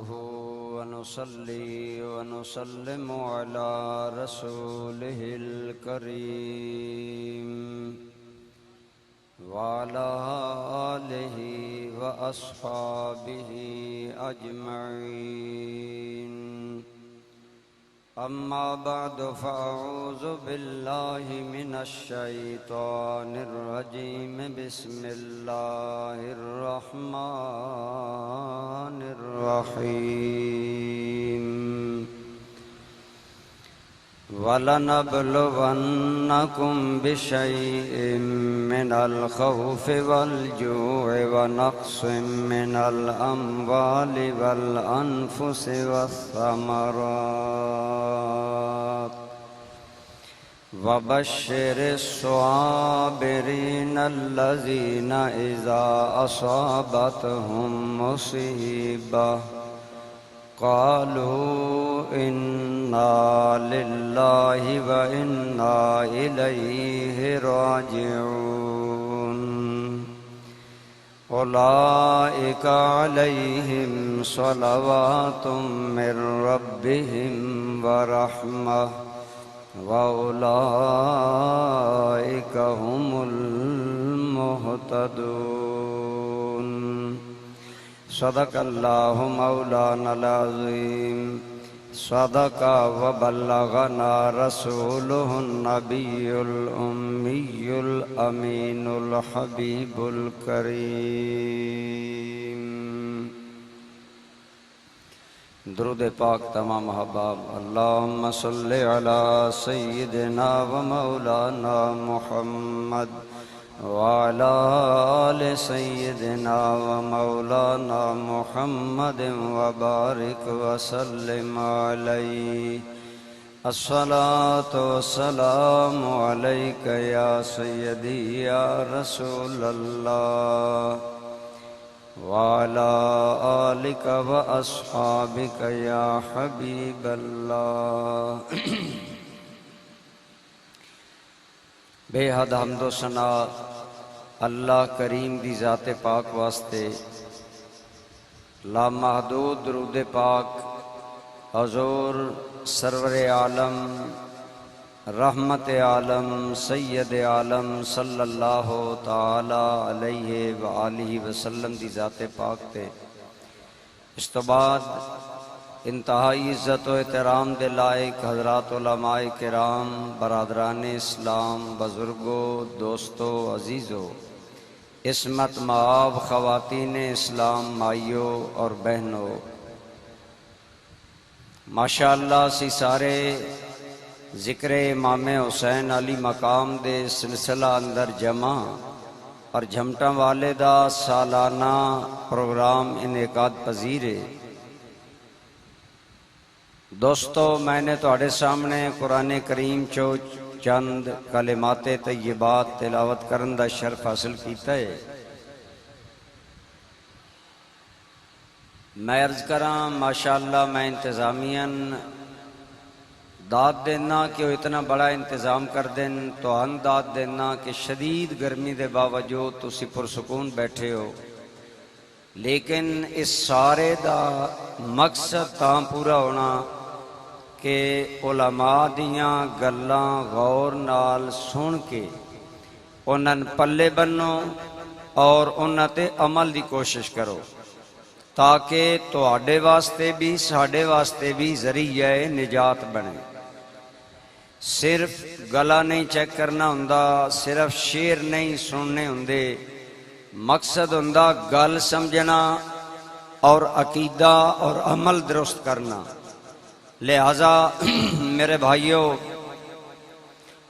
ونصلي ونسلم على رسوله الكريم وعلى آله وأصحابه أجمعين. أما بعد فأعوذ بالله من الشيطان الرجيم. بسم الله الرحمن الرحيم. وَلَنَبْلُوَنَّكُمْ بِشَيْءٍ مِّنَ الْخَوْفِ وَالْجُوعِ وَنَقْصٍ مِّنَ الْأَمْوَالِ وَالْأَنفُسِ وَالثَّمَرَاتِ وَبَشِّرِ الصَّابِرِينَ الَّذِينَ إِذَا أَصَابَتْهُم مُّصِيبَةٌ قالوا إنا لله وإنا إليه راجعون. أولئك عليهم صلوات من ربهم ورحمة وأولئك هم المهتدون. صدق اللہ مولانا العظیم. صدق وبلغنا رسوله النبی الأمی الأمین الحبیب الکریم. درود پاک تمام احباب. اللہم صلی علی سیدنا و مولانا محمد وعلى آل سيدنا ومولانا محمد وبارك وسلم عليه. الصلاة والسلام عليك يا سيدي يا رسول الله وعلى آلك وأصحابك يا حبيب الله. بے حد حمد و ثنا اللہ کریم دی ذات پاک واسطے. لامحدود درود پاک حضور سرور عالم رحمت عالم سید عالم صلی اللہ تعالی علیہ وآلہ وسلم دی ذات پاک تے. اس تو بعد انتہائی عزت و احترام دے لائق حضرات علماء کرام، برادران اسلام، بزرگوں، دوستوں، عزیزوں، عصمت مآب خواتین اسلام، مائیوں اور بہنوں، ماشاءاللہ سی سارے ذکر امام حسین علی مقام دے سلسلہ اندر جمع اور جھمٹاں والے دا سالانہ پروگرام انعقاد پذیر ہے. دوستو، میں نے تواڈے سامنے قرآن کریم چو چند کلمات طیبات تلاوت کرن دا شرف حاصل کیتا ہے. میں عرض کراں ماشاءاللہ میں انتظامیاً داد دینا کہ وہ اتنا بڑا انتظام کر دیں تو ہن داد دینا کہ شدید گرمی دے باوجود تسی پرسکون بیٹھے ہو، لیکن اس سارے دا مقصد تاں پورا ہونا کہ علماء دیاں گلاں غور نال سن کے انہاں پلے بنو اور انہاں تے عمل دی کوشش کرو، تاکہ تواڈے واسطے بھی ساڈے واسطے بھی ذریعہ نجات بنے. صرف گلا نہیں چیک کرنا ہوندا، صرف شعر نہیں سننے ہوندے، مقصد ہوندا گل سمجھنا اور عقیدہ اور عمل درست کرنا. لہذا میرے بھائیوں،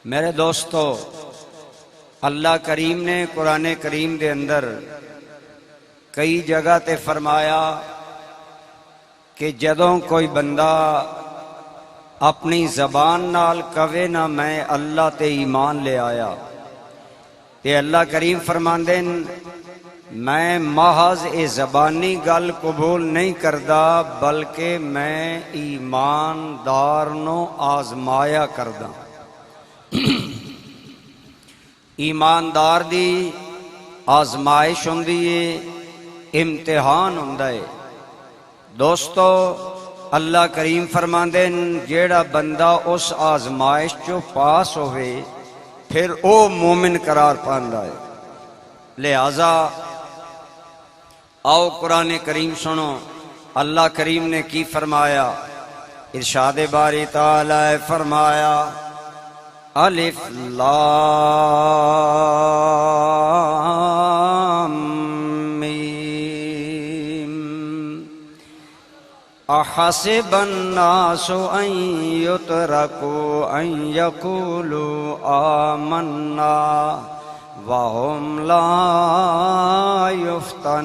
میرے دوستو، اللہ کریم نے قرآن کریم دے اندر کئی جگہ تے فرمایا کہ جدوں کوئی بندہ اپنی زبان نال کہے نہ میں اللہ تے ایمان لے آیا، تے اللہ کریم فرماندے میں محض اے زبانی گل قبول نہیں کردا بلکہ میں ایماندار نو آزمایا کردا. ایماندار دی آزمائش ہوندی ہے، امتحان ہوندا ہے. دوستو اللہ کریم فرماندے جیڑا بندہ اس آزمائش چو پاس ہوئے پھر او مومن قرار پاندا ہے۔ لہذا آؤ قرآن کریم سنو اللہ کریم نے کی فرمایا۔ ارشاد باری تعالی فرمایا الف لام میم احسب الناس ان یترکوا ان یقولوا آمنا وهم لا یفتنون۔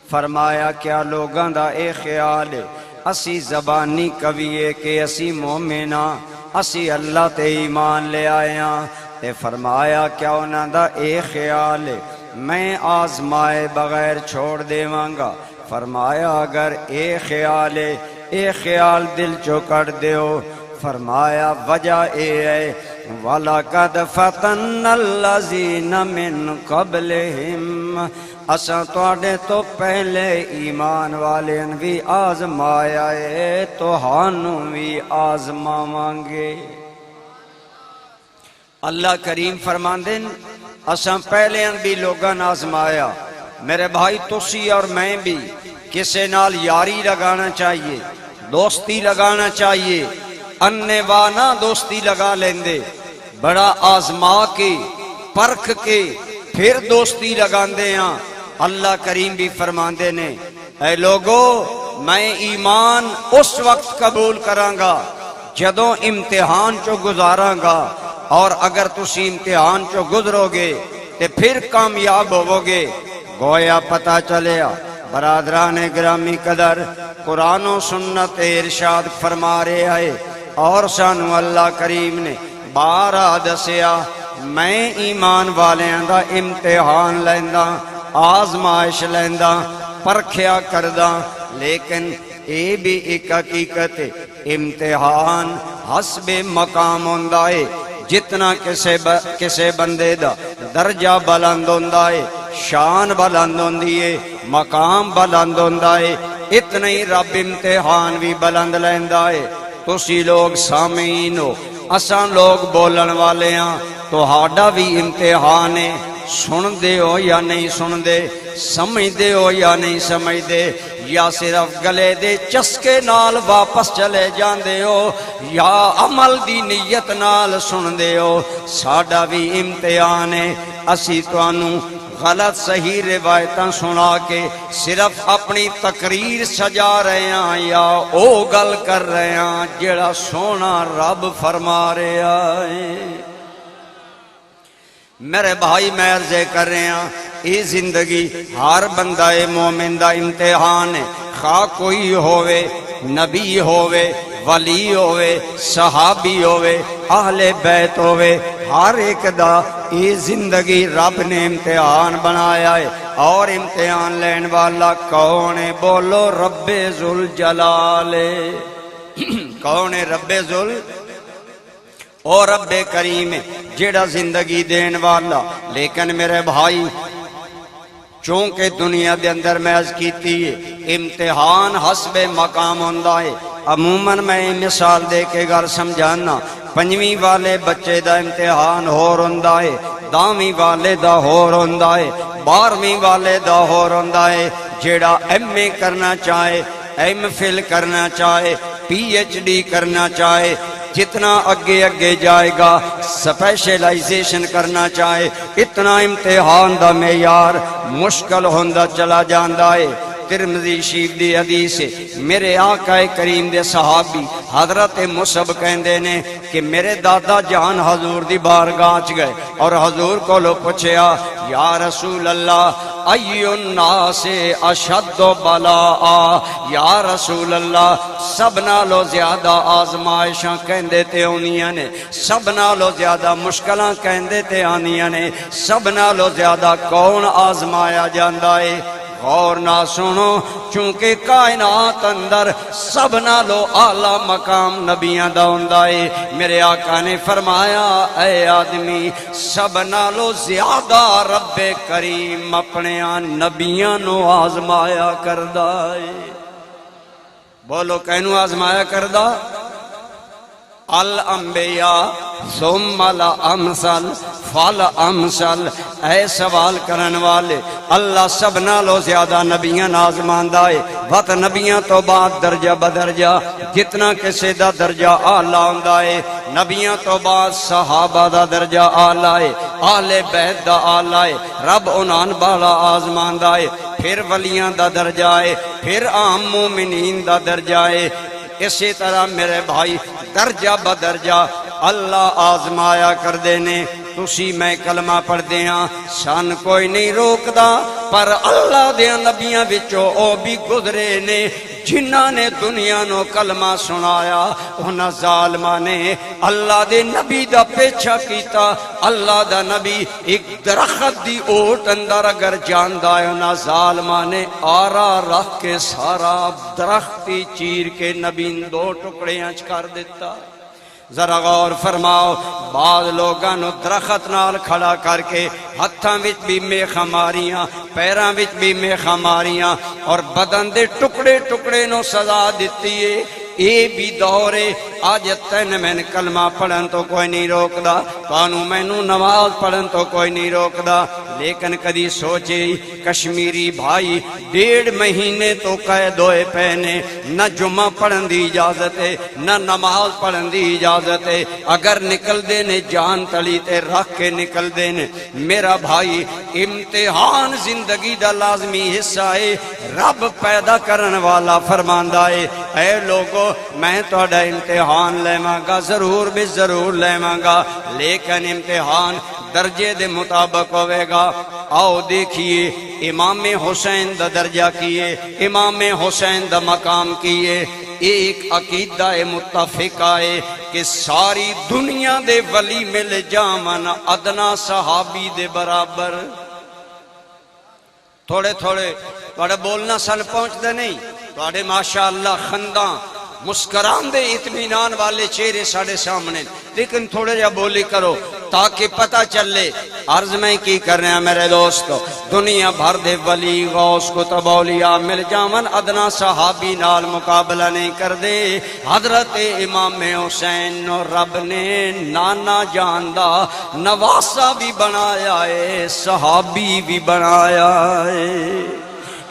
فرمایا کیا لوگاں دا اے خیال ہے اسی زبانی کویے کہ اسی مومناں اسی اللہ تے ایمان لے آیاں، تے فرمایا کیا انہاں دا اے خیال ہے میں آزمائے بغیر چھوڑ دیواں گا۔ فرمایا اگر اے خیال ہے اے خیال دل چو کر دیو، فرمایا وجہ اے ہے وَلَقَدْ فَتَنَّ الَّذِينَ مِن قَبْلِهِمْ اساں تواڈے تو پہلے ایمان والے بھی آزمایا ہے تہانوں بھی آزماواں گے۔ اللہ کریم فرماندے اساں پہلے بھی لوگاں آزمایا۔ میرے بھائی تسی اور میں بھی کسے نال یاری لگانا چاہیے، دوستی لگانا چاہیے، انے وانا دوستی لگا لیندے، بڑا آزما کے پرکھ کے پھر دوستی لگاندے ہیں۔ اللہ کریم بھی فرماندے نے اے لوگو میں ایمان اس وقت قبول کراں گا جدوں امتحان چو گزاراں گا، اور اگر تسی امتحان چو گزرو گے تے پھر کامیاب ہوو گے۔ گویا پتہ چلیا برادران گرامی قدر قرآن و سنت ارشاد فرما رہے آئے، اور سانو اللہ کریم نے بارہ دسیا میں ایمان والیاں دا امتحان لینداں، آزمائش لینداں، پرکھیا کرداں، لیکن اے بھی ایک حقیقت ہے امتحان حسب مقام ہوندا ہے۔ جتنا کسے بندے دا درجہ بلند ہوندا ہے، شان بلند ہوندی ہے، مقام بلند ہوندا ہے، اتنا ہی رب امتحان بھی بلند لیندا ہے۔ تسی لوگ سامعین ہو، اساں لوگ بولن والے ہاں، تہاڈا بھی امتحان ہے۔ سن دے ہو یا نہیں سن دے، سمجھ دے ہو یا نہیں سمجھ دے، یا صرف گلے دے چسکے نال واپس چلے جاندے ہو، یا عمل دی نیت نال سن دے ہو، ساڈا بھی امتحان ہے۔ اسی توانوں غلط صحیح روایتاں سنا کے صرف اپنی تقریر سجا رہے ہیں یا او گل کر رہے ہیں جڑا سونا رب فرما رہے ہیں۔ میرے بھائی میں عرضے کر رہے ہیں یہ زندگی ہر بندہ مومن دا امتحان ہے، خواہ کوئی ہووے، نبی ہووے، ولی ہووے، صحابی ہووے، اہل بیت ہووے، ہر ایک دا یہ زندگی رب نے امتحان بنایا ہے۔ اور امتحان لین والا کون ہے؟ بولو رب ذوالجلال۔ کون ہے رب ذوال اور رب کریم جیڑا زندگی دین والا۔ لیکن میرے بھائی چونکہ دنیا دے اندر میں عرض کیتی ہے امتحان حسب مقام ہوندا ہے۔ عموماً میں مثال دے کے گھر سمجھانا، پنجویں والے بچے دا امتحان ہور ہوندا ہے، داویں والے دا ہور ہوندا ہے، 12ویں والے دا ہور ہوندا ہے۔ جیڑا ایم اے کرنا چاہے، ایم فل کرنا چاہے، پی ایچ ڈی کرنا چاہے، جتنا اگے اگے جائے گا سپیشلائزیشن کرنا چاہے، اتنا امتحان دا معیار مشکل ہوندا چلا جاندا ہے۔ ترمذی شریف دی حدیث ہے، میرے آقا کریم دے صحابی حضرت مصعب کہندے نے کہ میرے دادا جان حضور دی بارگاہ چ گئے اور حضور کو لو پوچھیا یا رسول اللہ ای الناس اشد بلاء، یا رسول اللہ سب نالو زیادہ آزمائشاں کہندے تے ہونیاں نے، سب نالو زیادہ مشکلاں کہندے تے آنیاں نے، سب نالو زیادہ کون آزمایا جاندا ہے؟ غور نہ سنو چونکہ کائنات اندر سب نالو اعلیٰ مقام نبیاں دا ہوندا ہے۔ میرے آقا نے فرمایا اے آدمی سب نالو زیادہ رب کریم اپنے نبیاں نو آزمایا کردا ہے۔ بولو کینو آزمایا کردا؟ الانبیاء ثم الامثل فالامثل، اے سوال کرن والے اللہ سب نالو زیادہ نبیاں آزماندا ہے۔ وقت نبیاں تو بعد درجہ بدرجہ جتنا کسی دا درجہ اعلیٰ ہوندا ہے، نبیاں تو بعد صحابہ دا درجہ اعلیٰ ہے، اہل بیت دا اعلیٰ ہے، رب انہاں بالا آزماندا ہے، پھر ولیاں دا درجہ ہے، پھر عام مومنین دا درجہ ہے۔ اسی طرح میرے بھائی درجہ بدرجہ اللہ آزمایا کر دینے۔ تسی میں کلمہ پڑھ دیاں سان کوئی نہیں روکدا، پر اللہ دیاں نبیاں وچوں او بھی گزرے نے جنہاں نے دنیا نو کلمہ سنایا، انہاں ظالماں نے اللہ دے نبی دا پیچھا کیتا۔ اللہ دا نبی ایک درخت دی اوٹ اندر اگر جاندا ہے، انہاں ظالماں نے آرا رکھ کے سارا درختی چیر کے نبی دو ٹکڑیاں کر دیتا۔ ذرا غور فرماؤ، بعض لوگاں نو درخت نال کھڑا کر کے ہتھاں وچ بھی میخاں ماریاں، پیراں وچ بھی میخاں ماریاں، اور بدن دے ٹکڑے ٹکڑے نو سزا دتی ہے۔ یہ بھی دور ہے۔ آج تین میں کلمہ پڑھن تو کوئی نہیں روکدا، تانوں مینوں نماز پڑھن تو کوئی نہیں روکدا، لیکن کدی سوچے کشمیری بھائی 1.5 مہینے تو قید ہوئے پینے، نہ جمعہ پڑھن دی اجازت ہے نہ نماز پڑھن دی اجازت ہے۔ اگر نکل دے نے جان تلی تے رکھ کے نکل دے نے۔ میرا بھائی امتحان زندگی دا لازمی حصہ ہے۔ رب پیدا کرن والا فرماندا ہے اے لوگو میں تہاڈا امتحان لیواں گا، ضرور بھی ضرور لیواں گا، لیکن امتحان درجے دے مطابق ہوئے گا۔ آؤ دیکھیے امام حسین دا درجہ کیے، امام حسین دا مقام کیے۔ ایک عقیدہ متفقہ ہے کہ ساری دنیا دے ولی مل جاون ادنا صحابی دے برابر۔ تھوڑے تھوڑے تھوڑے بولنا سن پہنچ دے نہیں، تھوڑے ماشاءاللہ خنداں مسکران دے اطمینان والے چہرے ساڑھے سامنے، لیکن تھوڑے جا بولی کرو تاکہ پتہ چلے۔ عرض میں کی کر رہے ہیں میرے دوستو، دنیا بھر دے ولی غوث کتب اولیاء مل جاون ادنا صحابی نال مقابلہ نہیں کر دے۔ حضرت امام حسین نو رب نے نانا جاندا نواسا بھی بنایا ہے، صحابی بھی بنایا ہے۔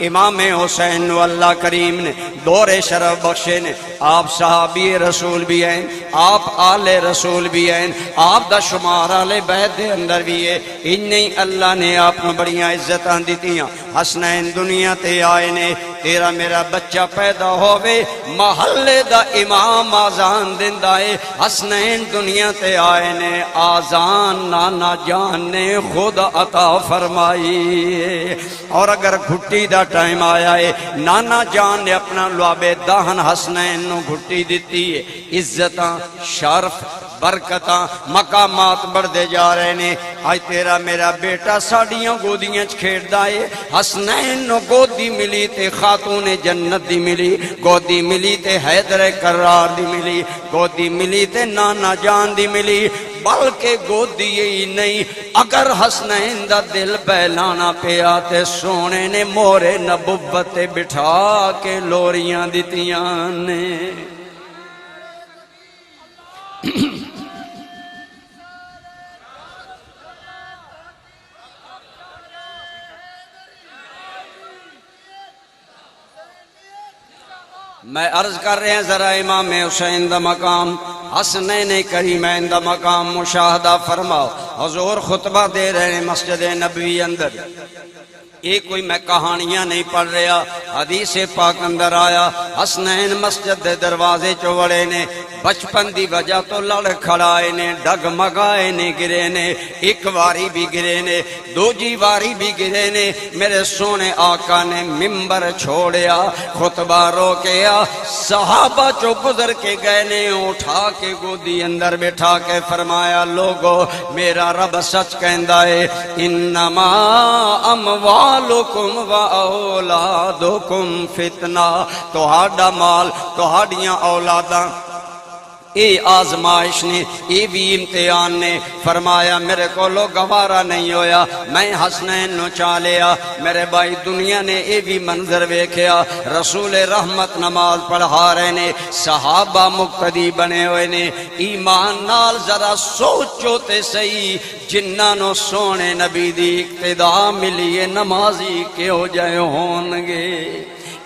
امام حسین نو اللہ کریم نے دور شرف بخشے نے۔ آپ صحابی رسول بھی ہیں، آپ آل رسول بھی ہیں، آپ دا شمار آل بیت دے اندر بھی ہے۔ انہیں اللہ نے آپ نے بڑیاں عزتاں دیتیاں۔ حسنین دنیا تے آئے نے، تیرا میرا بچہ پیدا ہوئے محلے دا امام آزان دندہ ہے۔ حسنین دنیا تے آئے نے، آزان نانا جان نے خود عطا فرمائی ہے۔ اور اگر گھٹی دا ٹائم آیا ہے، نانا جان نے اپنا لعب دہن حسنین نو گھٹی دیتی ہے۔ عزتاں، شرف، برکتاں، مقامات بڑھ دے جا رہے نے۔ آج تیرا میرا بیٹا ساڑیاں گودیاں کھیڑدا ہے۔ حسنین نو گودی ملی تے خاتون جنت دی ملی، گودی ملی تے حیدر کرار دی ملی، گودی ملی تے نانا جان دی ملی۔ بلکہ گودی ہی نہیں، اگر حسنین دا دل بہلانا پیا تے سونے نے مورے نبوت بٹھا کے لوریاں دتیاں نے۔ میں عرض کر رہے ہیں ذرا امام حسین دا مقام، حسنین کریمین دا مقام مشاہدہ فرماؤ۔ حضور خطبہ دے رہے ہیں مسجد نبوی اندر۔ یہ کوئی میں کہانیاں نہیں پڑھ رہا، حدیث پاک اندر آیا حسنین مسجد دے دروازے چوڑے نے، بچپن دی وجہ تو لڑ کھڑائے نے، ڈگمگائے نے، گرے نے، ایک واری بھی گرے نے، دوجی واری بھی گرے نے۔ میرے سونے آقا نے ممبر چھوڑیا، خطبہ روکیا، صحابہ چو گزر کے گئے نے، اٹھا کے گودی اندر بٹھا کے فرمایا لوگو میرا رب سچ کہندا ہے انما اموات اموالکم و اولادکم فتنہ، تہاڈا مال تہاڈیاں اولاداں اے آزمائش نے، اے بھی امتحان نے۔ فرمایا میرے کو لو گوارا نہیں ہویا، میں حسنین نو چالیا۔ میرے بھائی دنیا نے اے بھی منظر ویکھیا، رسول رحمت نماز پڑھا رہے نے، صحابہ مقتدی بنے ہوئے نے۔ ایمان نال ذرا سوچو تے صحیح، جنہاں نو سونے نبی دی اقتدا ملی ہے، نمازی کیوں جائے ہونگے؟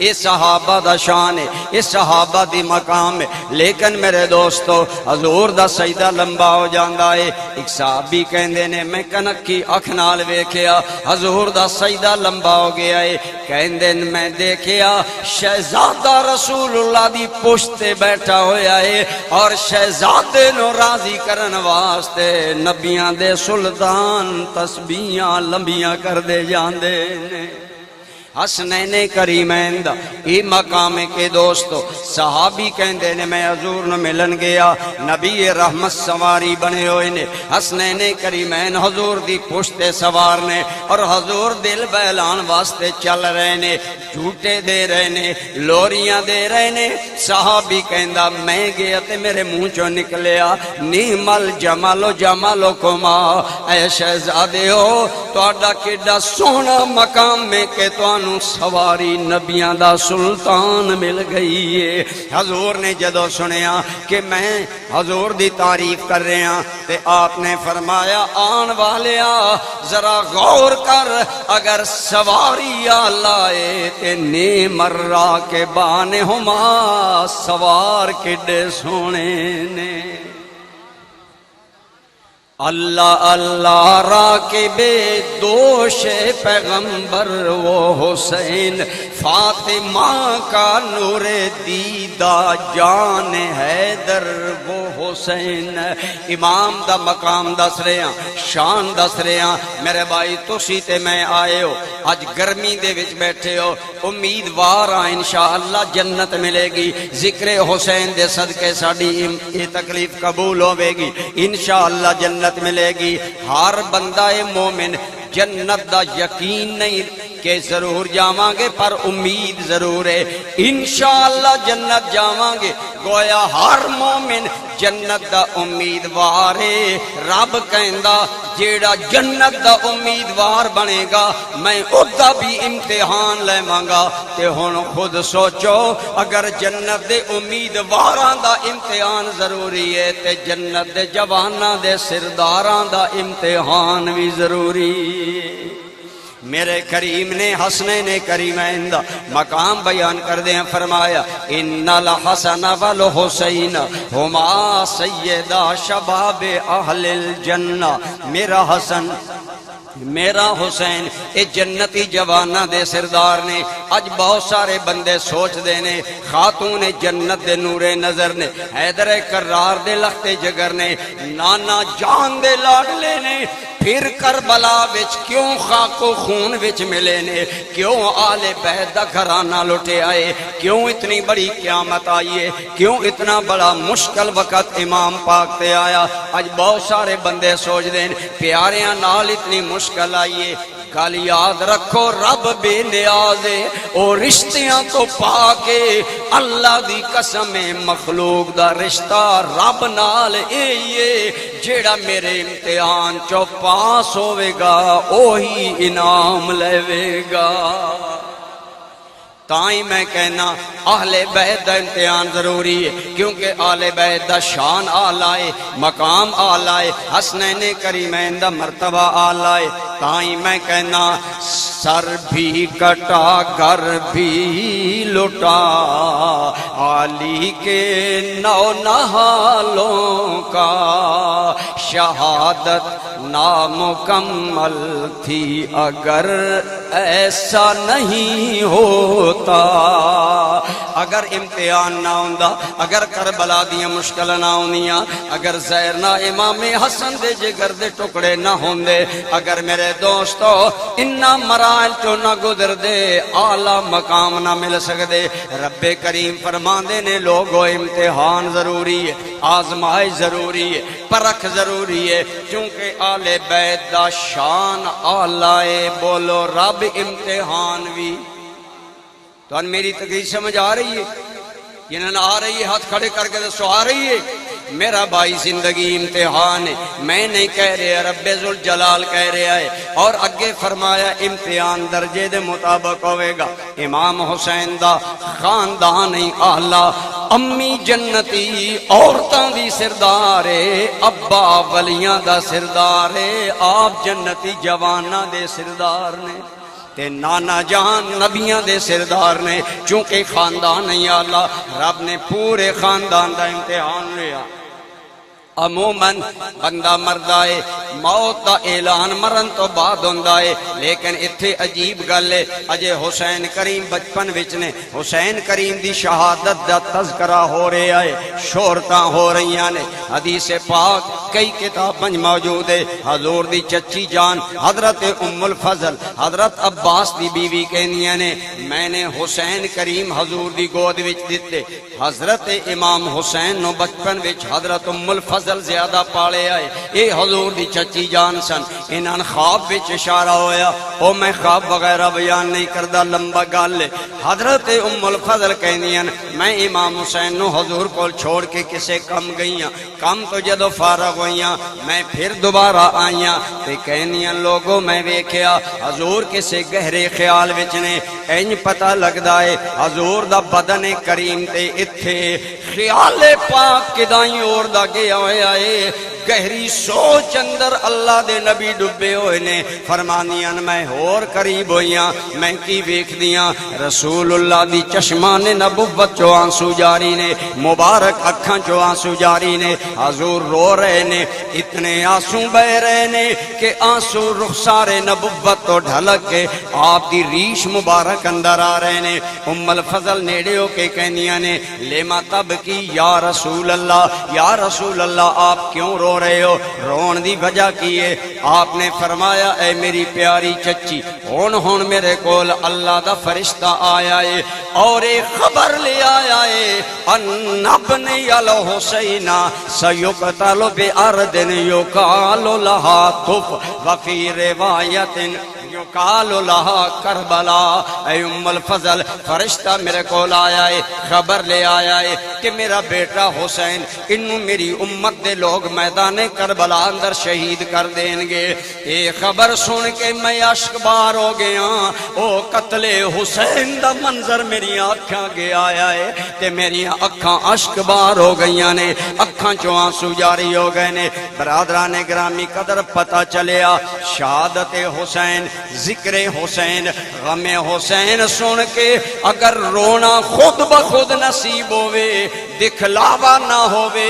یہ صحابہ دا شان ہے، یہ صحابہ دی مقام ہے۔ لیکن میرے دوستو حضور دا سجدہ لمبا ہو جاندا ہے۔ ایک صحابی کہندے نے میں کنکی اکھ نال ویکھیا حضور دا سجدہ لمبا ہو گیا ہے، کہندے نے میں دیکھیا شہزادہ رسول اللہ دی پشت تے بیٹھا ہویا ہے، اور شہزادے نو راضی کرن واسطے نبیاں دے سلطان تسبیحاں لمبیاں کر دے جاندے نے۔ حسنین کریمین دا ای مقام کے دوستو، صحابی کہندے نے میں حضور نو ملن گیا، نبی رحمت سواری بنے ہوئے نے، حسنین کریمین حضور دی پشت سوار نے، اور حضور دل بہلان واسطے چل رہے نے، جھوٹے دے رہے نے، لوریاں دے رہے نے۔ صحابی کہندا میں گیا تے میرے منہ چوں نکلیا نعم الجمال جمالکما، اے شہزادے ہو تہاڈا کیڈا سونا مقام میں کہ تانوں سواری نبیاں دا سلطان مل گئی ہے۔ حضور نے جدو سنیا کہ میں حضور دی تعریف کر رہے ہیں تے آپ نے فرمایا آن والیا ذرا غور کر، اگر سواری آلائے تے نعم الراکبان ہما، سوار کڈے سونے نے۔ اللہ اللہ راکب دوش پیغمبر وہ حسین، فاطمہ کا نور دیدہ جان حیدر وہ حسین۔ امام دا مقام دس رہے ہیں، شان دس رہے ہیں۔ میرے بھائی تسی تے میں آئے ہو، اج گرمی دے وچ بیٹھے ہو، امیدوار ہاں انشاءاللہ جنت ملے گی، ذکر حسین دے صدقے ساڈی یہ تکلیف قبول ہوے گی، انشاءاللہ جنت ملے گی۔ ہر بندہ مومن جنت دا یقین نہیں کہ ضرور جاواں گے، پر امید ضرور ہے انشاءاللہ جنت جاواں گے۔ گویا ہر مومن جنت دا امیدوار ہے۔ رب کہندا جیڑا جنت دا امیدوار بنے گا میں اودا بھی امتحان لیواں گا۔ تے ہن خود سوچو اگر جنت دے امیدواراں دا امتحان ضروری ہے تے جنت دے جواناں دے سرداراں دا امتحان بھی ضروری ہے۔ میرے کریم نے حسنین کریمین دا مقام بیان کر دیں، فرمایا ان الحسن والحسین ہما سیدہ شباب اہل الجنہ۔ میرا حسن میرا حسین اے جنتی جوانہ دے سردار نے۔ اج بہت سارے بندے سوچ دے نے خاتون جنت دے نور نظر نے، حیدر کرار دے لخت جگر نے، نانا جان دے لاڈلے نے، پھر کربلا وچ کیوں خاک و خون وچ ملے نے، کیوں آل بیت دا گھرانہ لٹے آئے، کیوں اتنی بڑی قیامت آئی ہے، کیوں اتنا بڑا مشکل وقت امام پاک تے آیا۔ اج بہت سارے بندے سوچ دیں پیاریاں نال اتنی مشکل آئی ہے۔ کل یاد رکھو رب بے نیاز ہے، او رشتیاں تو پا کے اللہ دی قسم مخلوق دا رشتہ رب نال اے جیڑا میرے امتحان چو پاس ہوئے گا اوہی انعام لے گا۔ تائیں میں کہنا اہل بیت دا امتحان ضروری ہے، کیونکہ اہل بیت دا شان آلہ ہے، مقام آلہ ہے، حسنین کریمین دا مرتبہ آلہ ہے۔ تائیں میں کہنا سر بھی کٹا گھر بھی لٹا، علی کے نو نہالوں کا شہادت نامکمل تھی اگر ایسا نہیں ہوتا۔ اگر امتحان نہ ہوندا، اگر کربلا دیاں مشکل نہ ہونیاں، اگر زہر نہ امام حسن دے جگر دے ٹکڑے نہ ہوندے، اگر میرے دوستو انہاں مراحل چوں نہ گزر دے، اعلیٰ مقام نہ مل سکدے۔ رب کریم فرماندے نے لوگو امتحان ضروری ہے، آزمائش ضروری ہے، پرکھ ضروری ہے، چونکہ آل بیت دا شان آلائے بولو رب امتحان بھی۔ تو ان میری تقریر سمجھ آ رہی ہے؟ جنہوں نے آ رہی ہے ہاتھ کھڑے کر کے دسو آ رہی ہے؟ میرا بھائی زندگی امتحان ہے، میں نہیں کہہ رہا، رب ذوالجلال کہہ رہا ہے۔ اور اگے فرمایا امتحان درجے دے مطابق ہوئے گا۔ امام حسین دا خاندان ہی آلہ، امی جنتی عورتاں دی سردار ہے، ابا ولیاں دا سردار ہے، آپ جنتی جواناں دے سردار نے تے نانا جان نبیاں دے سردار نے۔ چونکہ خاندان نہیں آلہ، رب نے پورے خاندان دا امتحان لیا۔ عموماً بندہ مردہ ہے، موت دا اعلان مرن تو بعد ہوندہ ہے، لیکن اتھے عجیب گل ہے، اجے حسین کریم بچپن وچ نے حسین کریم دی شہادت دا تذکرہ ہو رہا ہے، شہرتاں ہو رہیاں نے۔ حدیث پاک کئی کتاباں موجود ہے۔ حضور دی چچی جان حضرت ام الفضل حضرت عباس دی بیوی کہنیاں نے میں نے حسین کریم حضور دی گود وچ دتے۔ حضرت امام حسین نو بچپن وچ حضرت ام الفضل زیادہ پالے آئے، اے حضور دی چچی جان سن۔ انہاں خواب وچ اشارہ ہویا، او میں خواب وغیرہ بیان نہیں کردہ، لمبا گل ہے۔ حضرت ام الفضل کہنیاں میں امام حسین نو حضور کو چھوڑ کے کسے کم گئیاں، کم تو جدو فارغ ہوئیاں میں پھر دوبارہ آئیاں تے کہنیاں لوگوں میں ویکھیا حضور کسے گہرے خیال وچ نے۔ اینج پتہ لگدا ہے حضور دا بدن کریم تے اتھے خیال پاک کدائیں اور دا گیا ہویا ہے۔ گہری سوچ اندر اللہ دے نبی ڈبے ہوئے نے۔ فرمانیاں میں اور قریب ہویاں، میں کی ویکھ دیاں رسول اللہ دی چشمان نبوت چو آنسو جاری نے، مبارک اکھاں چو آنسو جاری نے۔ حضور رو رہے نے، اتنے آنسو بہ رہے نے کہ آنسو رخسار نبوت تو ڈھلک کے آپ دی ریش مبارک اندر آ رہے نے۔ ام الفضل نیڑے ہو کے کہنیاں نے لیما تب کی یا رسول اللہ، یا رسول اللہ آپ کیوں رو رہے ہو؟ رون دی وجہ کی ہے؟ آپ نے فرمایا اے میری پیاری چچی، ہون میرے کول اللہ دا فرشتہ آیا ہے اور ایک خبر لے آیا ہے ان ابن الحسین سیقتل بارض یقال لها طف وفی روایت یقال لها کربلا۔ اے ام الفضل فرشتہ میرے کول آیا ہے، خبر لے آیا ہے کہ میرا بیٹا حسین انہوں میری امت دے لوگ میدان کربلا اندر شہید کر دیں گے۔ اے خبر سن کے میں عشق بار ہو گیا، او قتل حسین دا منظر میری آنکھاں گے آیا ہے تے میری اکھاں عشق بار ہو گئیاں نے، اکھاں چو آنسو جاری ہو گئے نے۔ برادران گرامی قدر پتہ چلیا شہادت حسین، ذکر حسین، غم حسین سن کے اگر رونا خود بخود نصیب ہوئے، دکھلاوا نہ ہوئے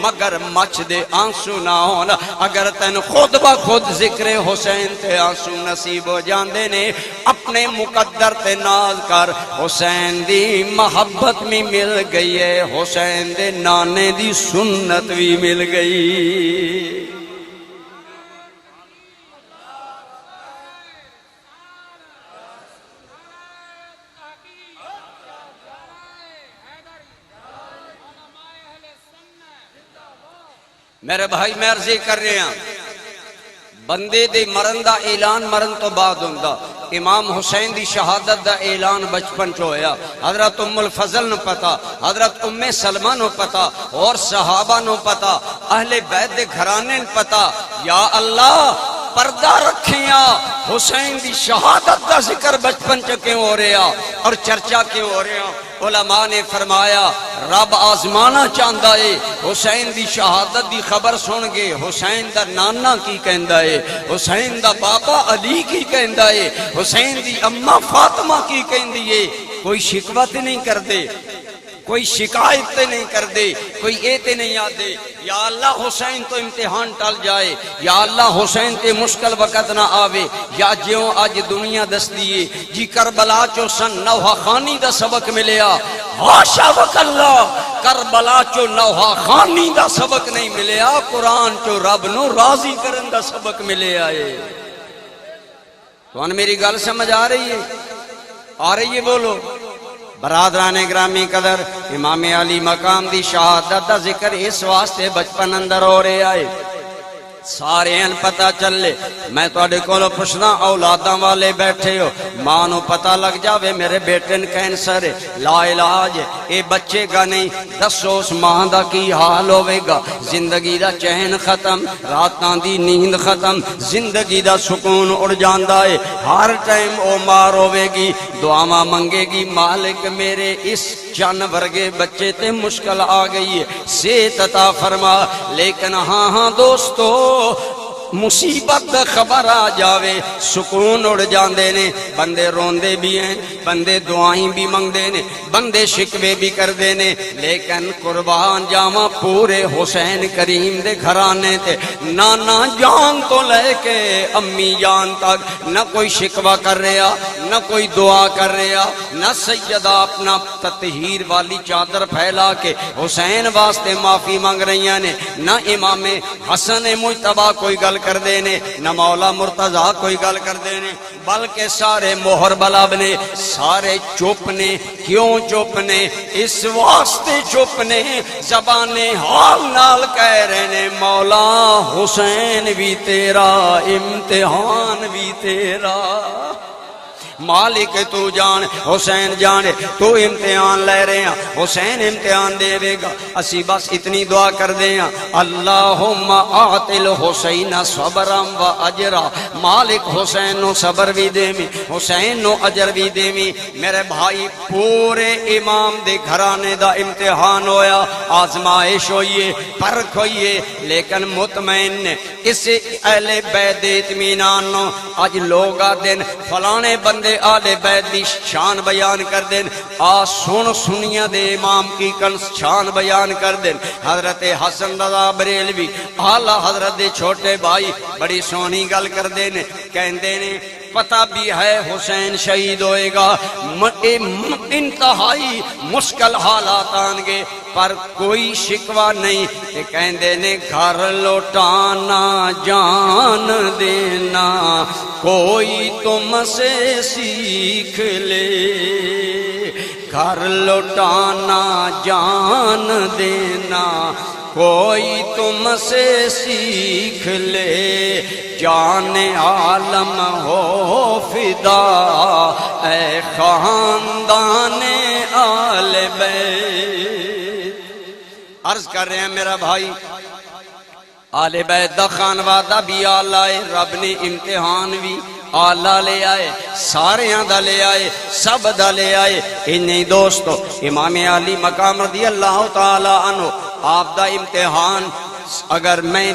مگر مچ دے آنسو نہ ہونا، اگر تین خود بخود ذکر حسین تے آنسو نصیب ہو جاندے نے، اپنے مقدر تے ناز کر حسین دی محبت میں مل گئی ہے، حسین دے نانے دی سنت بھی مل گئی۔ میرے بھائی میں عرضی کر رہے ہیں بندے دے مرن دا اعلان مرن تو بعد ہوندا۔ امام حسین دی شہادت دا اعلان بچپن چ ہویا، حضرت ام الفضل نو پتا، حضرت ام سلمہ نو پتا اور صحابہ نو پتا، اہل بیت دے گھرانے نو پتا۔ یا اللہ پردہ رکھیاں حسین دی شہادت دا ذکر بچپن چ کیوں ہو رہا اور چرچا کیوں ہو رہا؟ علماء نے فرمایا رب آزمانا چاہتا ہے حسین دی شہادت دی خبر سن گے حسین دا نانا کی کہندا ہے، حسین دا بابا علی کی کہندا ہے، حسین دی اماں فاطمہ کی کہندی ہے۔ کوئی شکوت نہیں کر دے، کوئی شکایت نہیں کر دے، کوئی ایتے نہیں آدے یا اللہ حسین تو امتحان ٹل جائے، یا اللہ حسین تے مشکل وقت نہ آوے، یا جیوں آج دنیا دس دیئے جی کربلا چو سن نوحہ خانی دا سبق ملیا، حاشا وکاللہ کربلا چو نوحہ خانی دا سبق نہیں ملیا، قرآن چو رب نو راضی کرن دا سبق ملے آئے۔ تو ان میری گل سمجھ آ رہی ہے؟ آ رہی ہے بولو۔ برادران گرامی قدر امام علی مقام دی شہادت دا ذکر اس واسطے بچپن اندر ہو رہے آئے سارے پتہ چلے میں تواڈے کولوں پوچھنا اولاداں والے بیٹھے ہو ماں نو پتہ لگ جاوے میرے بیٹے نوں کینسر ہے لا علاج ہے اے بچے گا نہیں دسو اس ماں دا کی حال ہوے گا زندگی دا چین ختم راتاں دی نیند ختم زندگی دا سکون اڑ جاندا ہے ہر ٹائم او مار ہوے گی دعاواں منگے گی مالک میرے اس چن ورگے بچے تے مشکل آ گئی ہے صحت عطا فرما لیکن ہاں دوستو مصیبت خبر آ جاوے سکون اڑ جاندے نے بندے روندے بھی ہیں بندے دعائیں بھی منگدے نے بندے شکوے بھی کردے نے لیکن قربان جاواں پورے حسین کریم دے گھرانے تے نانا جان تو لے کے امی جان تک نہ کوئی شکوہ کر رہا نہ کوئی دعا کر رہا نہ سیدہ اپنا تطہیر والی چادر پھیلا کے حسین واسطے معافی مانگ رہی نے نہ امام حسن مجتبی کوئی گل کر دینے نہ مولا مرتضی کوئی گل کر دینے بلکہ سارے مہر بلاب نے سارے چپ نے کیوں چپ نے اس واسطے چپ نے زبان حال نال کہہ رہے نے مولا حسین بھی تیرا امتحان بھی تیرا مالک تو جان حسین جان تو امتحان لے رہے ہیں حسین امتحان دے دے گا اسی بس اتنی دعا کر دے ہیں اللہم آتل حسین صبرم و اجرا مالک حسین نو صبر بھی دے میں حسین نو اجر بھی دے میں میرے بھائی پورے امام دے گھرانے دا امتحان ہویا آزمائش ہوئیے پرکھ ہوئیے لیکن مطمئن نے اسے اہل بیت اطمینان نو آج لوگا دن فلانے بندے آلے بیت دی شان بیان کر دیں سن سنیا دے امام کی کن شان بیان کر دیں حضرت حسن رضا بریلوی اعلیٰ حضرت دے چھوٹے بھائی بڑی سونی گل کر دیں کہندے نے پتہ بھی ہے حسین شہید ہوئے گا انتہائی مشکل حالات آنگے پر کوئی شکوہ نہیں کہ کہندے نے گھر لوٹانا جان دینا کوئی تم سے سیکھ لے گھر لوٹانا جان دینا کوئی تم سے سیکھ لے جان عالم ہو فدا اے خاندان آل بیت عرض کر رہے ہیں میرا بھائی آل بیت دا خانوادہ بھی آلہ ہے رب نے امتحان بھی آلہ لے آئے ساریاں دا لے آئے سب دا لے آئے انہیں دوستو امام علی مقام رضی اللہ تعالی عنہ آپ دا امتحان اگر میں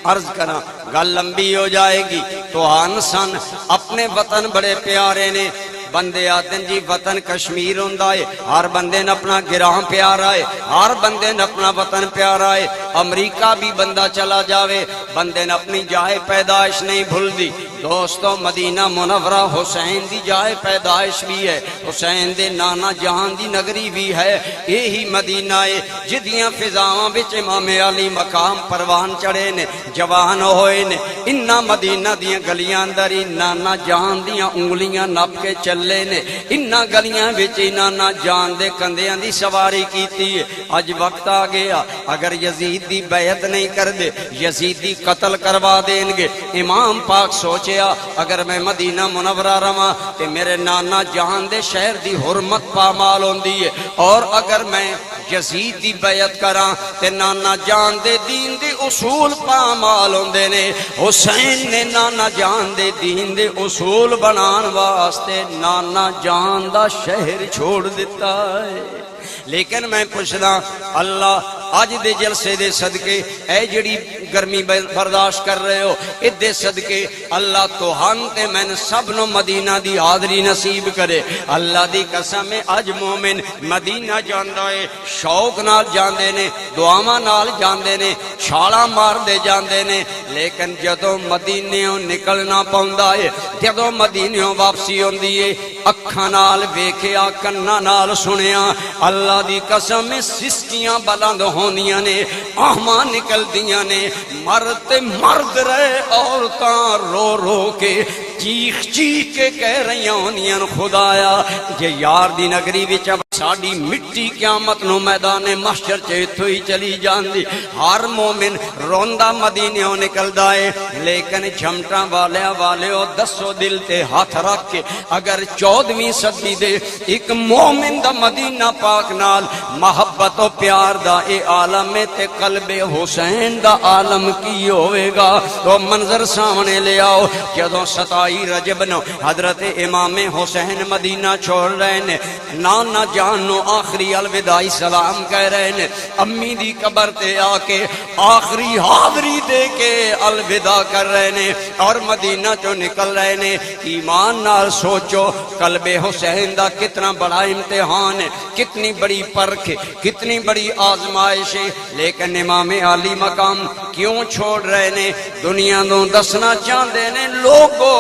عرض کرا گل لمبی ہو جائے گی تو انسان اپنے وطن بڑے پیارے نے بندے آتے ہیں جی وطن کشمیر ہوندہ ہے ہر بندے نے اپنا گراں پیارا ہے ہر بندے نے اپنا وطن پیارا ہے امریکہ بھی بندہ چلا جاوے بندے نے اپنی جائے پیدائش نہیں بھول دی دوستو مدینہ منورہ حسین دی جائے پیدائش بھی ہے حسین دے نانا جہان دی نگری بھی ہے یہی مدینہ ہے جدیاں فضاواں بچ امام علی مقام پروان چڑھے نے جوان ہوئے نے انہاں مدینہ دیاں گلیاں اندر ہی نانا جہان دیاں انگلیاں نپ کے چلے نے انہاں گلیاں بچ نانا جہان دے کندیاں دی سواری کیتی ہے اج وقت آ گیا اگر یزید دی بیعت نہیں کر دے یزیدی قتل کروا دیں گے امام پاک سوچے اگر میں مدینہ منورہ رواں کہ میرے نانا جہان دے شہر دی حرمت پامال ہوندی ہے اور اگر میں یزید دی بیعت کراں تے نانا جہان دے دین دے اصول پامال ہوندے نے حسین نے نانا جہان دے دین دے اصول بنان واسطے نانا جہان دا شہر چھوڑ دیتا ہے لیکن میں پوچھنا اللہ آج دے جلسے دے صدقے اے جڑی گرمی برداشت کر رہے ہو ادھے صدقے اللہ تو ہنتے میں سب نو مدینہ دی حاضری نصیب کرے اللہ دی قسم اج مومن مدینہ جاندہ ہے شوق نال جاندے نے دعاواں نال جاندے نے چھاڑا مار دے جاندے نے لیکن جدوں مدینیوں نکلنا پوندا ہے جدوں مدینیوں واپسی ہوندی ہے اکھاں نال ویکھیا کناں نال سنیا اللہ دی قسم سسکیاں بلند ہونیاں نے آہماں نکل دیاں نے مرد مرد رہے عورتاں رو رو کے چیخ چیخ کے کہہ رہی ہونیاں خدایا جے یار دی نگری وچ ساڈی مٹی قیامت نو میدان محشر چ ایتھوں ہی چلی جاندی. ہر مومن روندا مدینیوں نکلدا ہے لیکن جھمٹاں والیو دسو دل تے ہاتھ رکھ کے اگر 14ویں صدی دے ایک مومن دا مدینہ پاک نال محبت و پیار دا اے عالم تے قلب حسین دا عالم کی ہوئے گا. تو منظر سامنے لے آؤ جدوں 27 رجب نو حضرت امام حسین مدینہ چھوڑ رہے نے نانا جانو آخری الوداعی سلام کہہ رہے نے امی دی قبر تے آ کے آخری حاضری دے کے الوداع کر رہے نے اور مدینہ چو نکل رہے نے. ایمان نال سوچو قلب حسین دا کتنا بڑا امتحان ہے, کتنی بڑی پرکھ, کتنی بڑی آزمائش ہے, لیکن امام عالی مقام کیوں چھوڑ رہے نے؟ دنیا نو دسنا چاہتے نے لوگو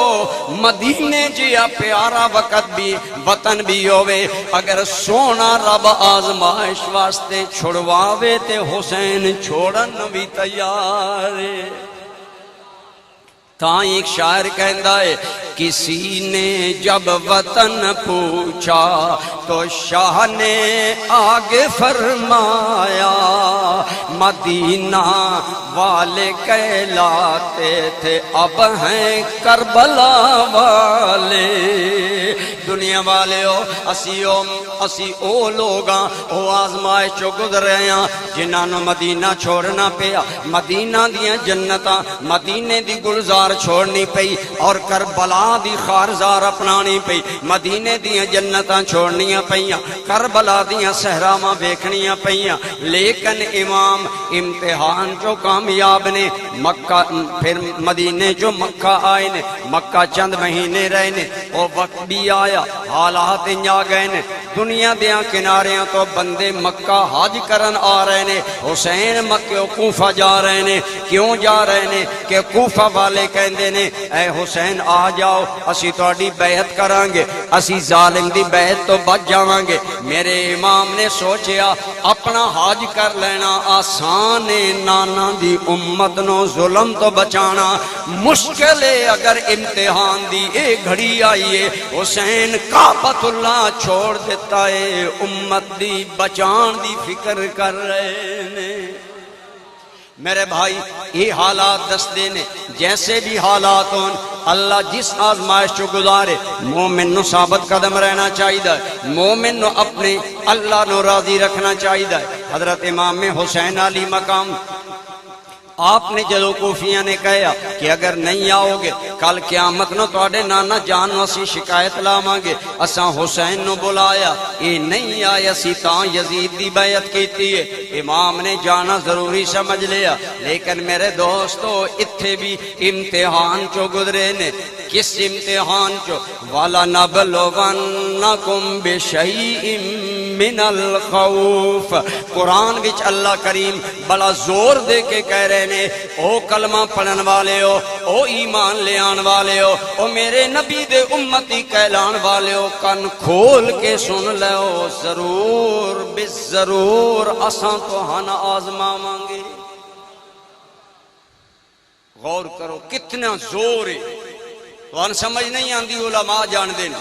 مدینے جیا پیارا وقت بھی وطن بھی ہوئے اگر سونا رب آزمائش واسطے چھڑواوے تے حسین چھوڑن بھی تیار ہے. تاں ایک شاعر کہندا ہے کسی نے جب وطن پوچھا تو شاہ نے آگے فرمایا مدینہ والے کہلاتے تھے اب ہیں کربلا والے. دنیا والے ہو اسی او لوگاں او آزمائش چو گزر رہے ہیں جنہاں نو مدینہ چھوڑنا پیا, مدینہ دیاں جنتاں مدینے دی گلزار چھوڑنی پئی اور کربلا دی خارزار اپنانی پئی, مدینے دیاں جنتاں چھوڑنیاں پئیاں, کربلا دیاں صحراواں ویکھنیاں پئیاں. لیکن امام امتحان جو کامیاب نے مکہ پھر مدینے جو مکہ آئے نے مکہ چند مہینے رہے نے او وقت بھی آیا حالات انجا گئے نے. دنیا دیاں کناریاں تو بندے مکہ حج کرن آ رہے نے, حسین مکہ کوفہ جا رہے نے. کیوں جا رہے نے کہ کوفہ والے کہندے نے اے حسین آ جاؤ اسی تہاڈی بیعت کران گے, اسی ظالم دی بیعت تو بچ جاواں گے. میرے امام نے سوچیا اپنا حج کر لینا آسان ہے, نانا دی امت نو ظلم تو بچانا مشکل ہے. اگر امتحان دی اے گھڑی آئیے حسین کعبۃ اللہ چھوڑ دیتا ہے, امت دی بچان دی فکر کر رہے نے. میرے بھائی یہ حالات دستے نے جیسے بھی حالات ہوں اللہ جس آزمائش چو گزارے مومن نو ثابت قدم رہنا چاہیے, مومن نو اپنے اللہ نو راضی رکھنا چاہیے. حضرت امام حسین علی مقام آپ نے جدو کوفیاں نے کہا کہ اگر نہیں آؤ گے کل قیامت نو تواڈے نانا جان نو اسی شکایت لاواں گے, اساں حسین نو بلایا اے نہیں آیا اسی تاں یزید دی بیعت کیتی ہے. امام نے جانا ضروری سمجھ لیا لیکن میرے دوستو اتھے بھی امتحان چو گزرے نے. کس امتحان چو والا نبلونکم بشیء من الخوف. قرآن وچ اللہ کریم بڑا زور دے کے کہہ رہے نے او کلمہ پڑھن والے ہو, او ایمان لے آن والے ہو, او میرے نبی دے امتی کہلان والے ہو, کن کھول کے سن لو ضرور بالضرور اساں تو ہن آزماواں گے. غور کرو کتنا زور ہے, وان سمجھ نہیں آندی علماء جان دین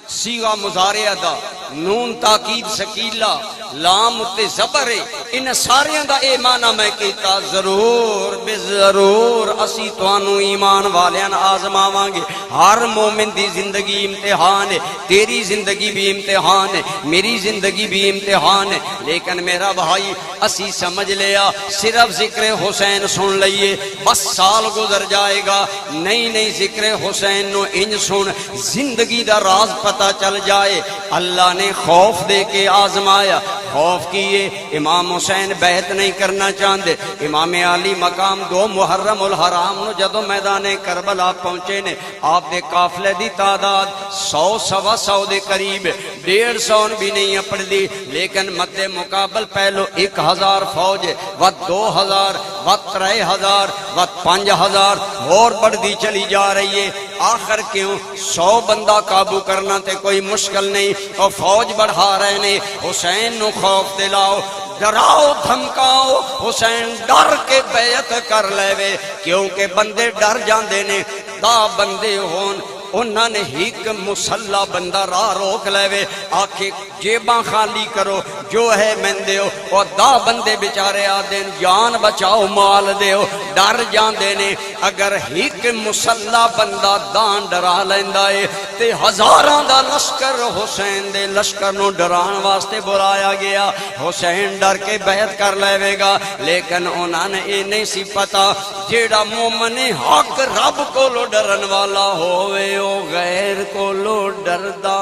سیغہ مضارعہ دا نون تاکید سکیلا لام تے زبر ان ساریاں دا اے معنی میں کیتا ضرور بضرور اسی توانو ایمان والیاں آزماواں گے. ہر مومن دی زندگی امتحان ہے, تیری زندگی بھی امتحان ہے, میری زندگی بھی امتحان ہے. لیکن میرا بھائی اسی سمجھ لیا صرف ذکر حسین سن لئیے بس سال گزر جائے گا, نہیں ذکر حسین نو انج سن زندگی دا راز پتہ چل جائے. اللہ نے خوف دے کے آزمایا, خوف کیے امام حسین بیعت نہیں کرنا چاہتے. امام علی مقام 2 محرم الحرام نو جدو میدان کربلا پہنچے نے آپ دے قافلے دی تعداد 100-125 دے قریب, 150 بھی نہیں اپڑ دی, لیکن مد مقابل پہلو 1000 فوج و 2000 و 3000 و 5000 اور بڑھ دی چلی جا رہی ہے. آخر کیوں 100 بندہ قابو کرنا تے کوئی مشکل نہیں, اور فوج بڑھا رہے نے. حسین نو خوف دلاؤ, ڈراؤ دھمکاؤ, حسین ڈر کے بیعت کر لے وے, کیونکہ بندے ڈر جاندے نے دا بندے ہون انہاں نے ایک مسلح بندہ راہ روک لے آکھے جیباں خالی کرو جو ہے میں دیو اور دا بندے بیچارے آدین جان بچاؤ مال دیو ڈر جان دینے اگر ایک مسلح بندہ دان ڈرا لیندائے تے ہزاراں دا لشکر حسین دے لشکر نو ڈران واسطے بلایا گیا حسین ڈر کے بیعت کر لے گا لیکن انہاں نے یہ نہیں سی پتا جیڑا مومن حق رب کو لو ڈرن والا ہوئے او غیر کو لو ڈردا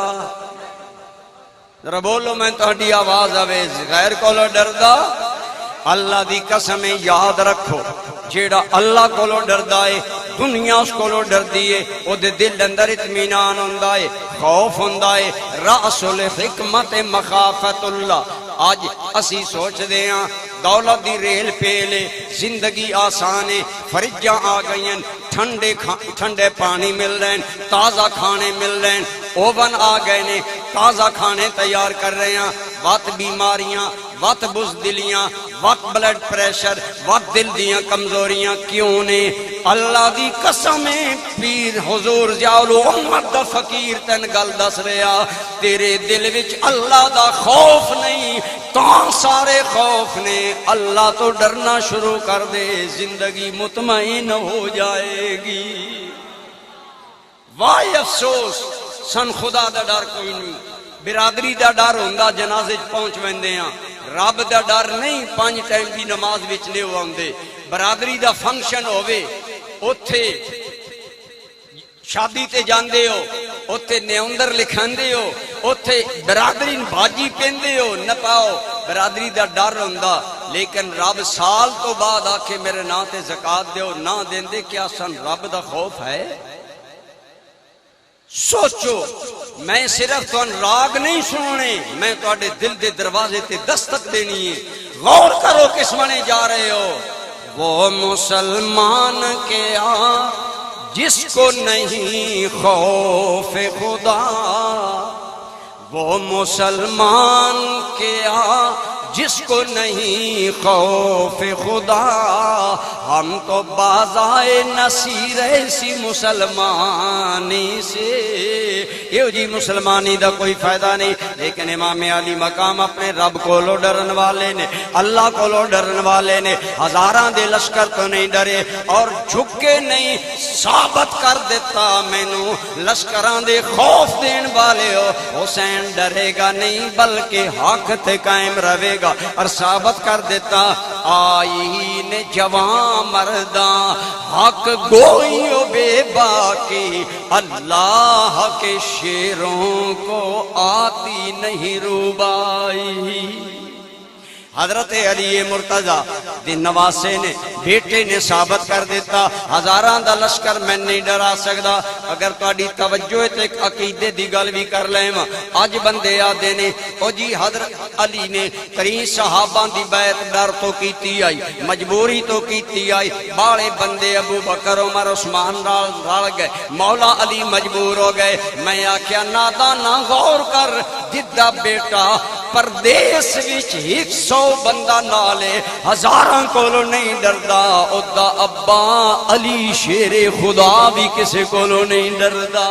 ذرا بولو میں تہاڈی آواز آوے غیر کو لو ڈردا اللہ دی قسم یاد رکھو جیڑا اللہ کو لو ڈردا ہے دنیا اس کو لو ڈر دیئے او دے دل اندر اطمینان ہوندا ہے خوف ہوندا ہے رأس الحکمت مخافت اللہ آج اسی سوچ دے ہاں دولت دی ریل پیلے زندگی آسانے فریجاں آ گئیں ٹھنڈے پانی مل رہے ہیں تازہ کھانے مل رہے ہیں اوون آ گئے نے تازہ کھانے تیار کر رہے ہیں وقت بیماریاں وقت بزدلیاں وقت بلڈ پریشر وقت دل دیاں کمزوریاں کیوں نے اللہ دی قسمیں پیر حضور جاؤلو امت دا فقیر تن گل دس رہا تیرے دل وچ اللہ دا خوف نہیں تاں سارے خوف نے اللہ تو ڈرنا شروع کر دے زندگی مطمئن ہو جائے گی واہ افسوس سن خدا دا ڈر کوئی نہیں برادری دا ڈر ہوندا جنازے پہنچ ویندے ہاں رب دا ڈر نہیں 5 ٹائم دی نماز وچ لے آوندے برادری دا فنکشن ہووے اوتھے شادی تے جاندے ہو اوتھے نیوندر لکھاندے ہو اوتھے برادری بھاجی پیندے ہو نہ پاؤ برادری دا ڈر ہوندا لیکن رب سال تو بعد آکھے میرے نا تے زکات دیو نہ دیندے کیا سن رب دا خوف ہے سوچو میں صرف تو راگ نہیں سننے میں تو اڈے دل دے دروازے تے دستک دینی ہے غور کرو کس منے جا رہے ہو وہ مسلمان کیا جس کو نہیں خوف خدا وہ مسلمان کیا جس کو نہیں خوف خدا ہم تو بازائے نصیر ایسی مسلمانی سے یہ جی مسلمانی دا کوئی فائدہ نہیں لیکن امام علی مقام اپنے رب کو لو ڈرن والے نے اللہ کو لو ڈرن والے نے ہزاراں دے لشکر تو نہیں ڈرے اور جھکے نہیں ثابت کر دیتا مینوں لشکراں دے خوف دین والے ہو حسین ڈرے گا نہیں بلکہ حق تے قائم رہے گا اور ثابت کر دیتا آئین جوان مرداں حق گوئیو بے باقی اللہ کے شیروں کو آتی نہیں روبائی حضرت علی مرتضیٰ دن نواسے نے بیٹے نے ثابت کر دیتا ہزاراں دا لشکر میں نہیں ڈرا سکدا اگر تہاڈی توجہ تے ایک عقیدے دی گل بھی کر لیواں اج بندے آدے نے او جی حضرت علی نے 30 صحابہ دی بیعت ڈر تو کیتی آئی مجبوری تو کیتی آئی باڑے بندے ابو بکر عمر عثمان رل گئے مولا علی مجبور ہو گئے میں آکھیا نادانا غور کر جدا بیٹا پردیس وچ 100 بندہ نالے ہزاراں کولو نہیں ڈردا اودا ابا علی شیر خدا بھی کسے کولو نہیں ڈردا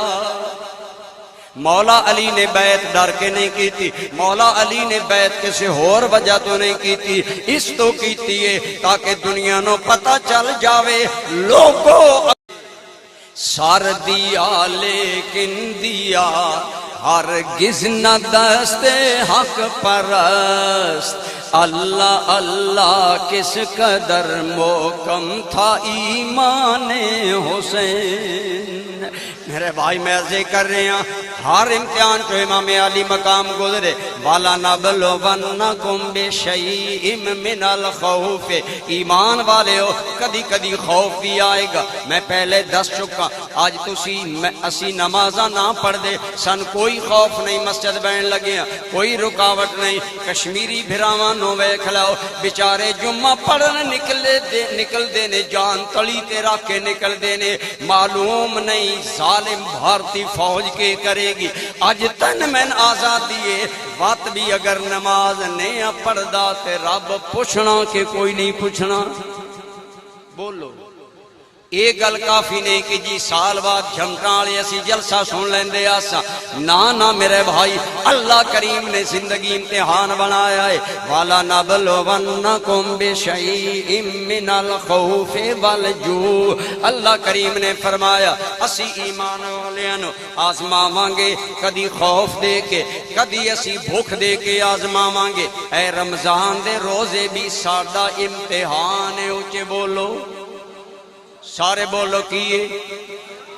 مولا علی نے بیعت ڈر کے نہیں کیتی مولا علی نے بیعت کسی اور وجہ تو نہیں کیتی اس تو کیتی ہے تاکہ دنیا نو پتہ چل جاوے لوگو سار دیا لیکن دیا ہرگز نہ دست حق پرست اللہ اللہ کس قدر محکم تھا ایمان حسین میرے بھائی میں عرض کر رہے ہیں ہر امتحان جو امام علی مقام گزرے والا نبلونکم بشیء من الخوف ایمان والے ہو کدی کدی خوف بھی آئے گا میں پہلے دس چکا آج اسی نمازاں نہ پڑھ دے سن کوئی خوف نہیں مسجد بہن لگے ہیں کوئی رکاوٹ نہیں کشمیری بھراواں نو ویکھ لو بیچارے جمعہ پڑھن نکل دے نے جان تلی تے رکھ کے نکل دے نے معلوم نہیں ظالم بھارتی فوج کے کرے گی اج تن میں آزادی ہے وقت بھی اگر نماز نہیں پڑھدا تے رب پوچھنا کہ کوئی نہیں پوچھنا بولو یہ گل کافی نہیں کہ جی سال بعد جھمکاں والے اسی جلسہ سن لیندے آسا، نہ میرے بھائی، اللہ کریم نے زندگی امتحان بنایا ہے۔ وَلَنَبْلُوَنَّكُمْ بِشَيْءٍ مِّنَ الْخَوْفِ وَالْجُوعِ، اللہ کریم نے فرمایا اسی ایمان والیاں نو آزماواں گے، کدی خوف دے کے، کدی اسی بھوک دے کے آزماواں گے۔ اے رمضان دے روزے بھی ساڈا امتحان ہے، اونچے بولو، سارے بولو کیے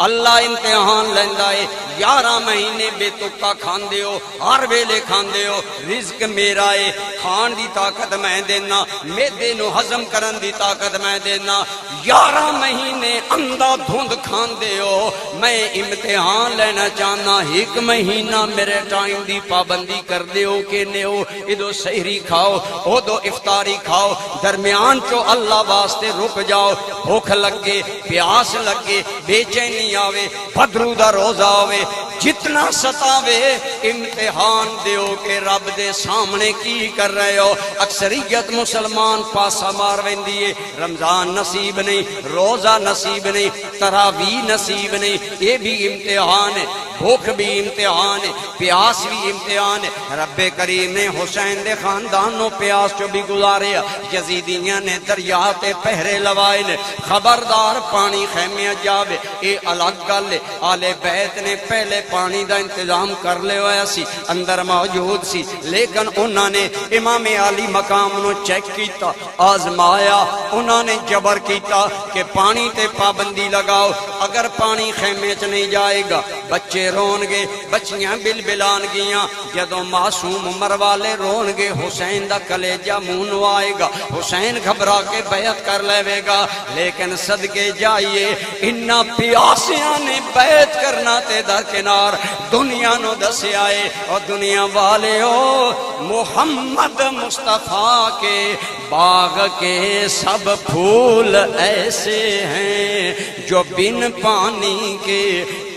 اللہ امتحان لیندا ہے۔ 11 مہینے بے تکا کھاندے ہو، ہر ویلے کھاندے ہو، رزق میرا ہے، کھان دی طاقت میں دینا، میدے نو ہضم کرن دی طاقت میں دینا۔ 11 مہینے اندھا دھند کھاندے ہو، میں امتحان لینا چاہنا، 1 مہینہ میرے ٹائم دی پابندی کر دے ہو کہ نہیں ہو، ادو سحری کھاؤ، ادو افطاری کھاؤ، درمیان چو اللہ واسطے رک جاؤ، بھوک لگے، پیاس لگے، بے چینی آوے، بدرو دا روزہ آوے، جتنا ستاوے امتحان دیو کہ رب دے سامنے کی کر رہے ہو۔ اکثریت مسلمان پاسا مار ویندی ہے، رمضان نصیب نہیں، روزہ نصیب نہیں، تراویح نصیب نہیں، یہ بھی امتحان ہے، بھوک بھی امتحان ہے، پیاس بھی امتحان ہے۔ رب کریم نے حسین دے خاندانوں پیاس چو بھی گزارے، یزیدیاں نے دریا تے پہرے لوائے نے، خبردار پانی خیمے جاوے، اے الگ گل ہے۔ آل بیت نے پہلے پانی دا انتظام کر لے ہویا سی، اندر موجود سی، لیکن انہوں نے امام علی مقام نو چیک کیتا، آزمایا، انہوں نے جبر کیتا کہ پانی تے پابندی لگاؤ، اگر پانی خیمے چ نہیں جائے گا بچے رون گے، بچیاں بل بلان گیاں، جدوں معصوم عمر والے رون گے حسین دا کلیجہ منہ نو آئے گا، حسین گھبرا کے بیعت کر لے گا۔ لیکن صدقے جائیے انہاں پیاسیاں نے بیعت کرنا تے درکنار دنیا نو دسے آئے، اور دنیا والے ہو محمد مصطفیٰ کے باغ کے سب پھول ایسے ہیں جو بن پانی کے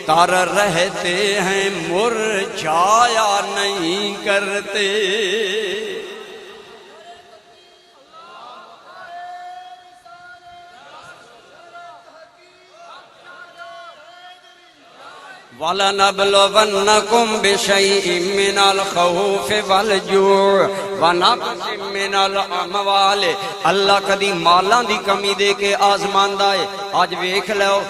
تر رہتے ہیں، مرجھایا نہیں کرتے۔ وَلَنَبْلُوَنَّكُمْ بِشَيْءٍ مِّنَ الْخَوْفِ وَالْجُوعِ وَنَقْصٍ مِّنَ الْأَمْوَالِ، اللہ کدی مالاں دی کمی دے کے آزماندا ہے۔ آج ویکھ لو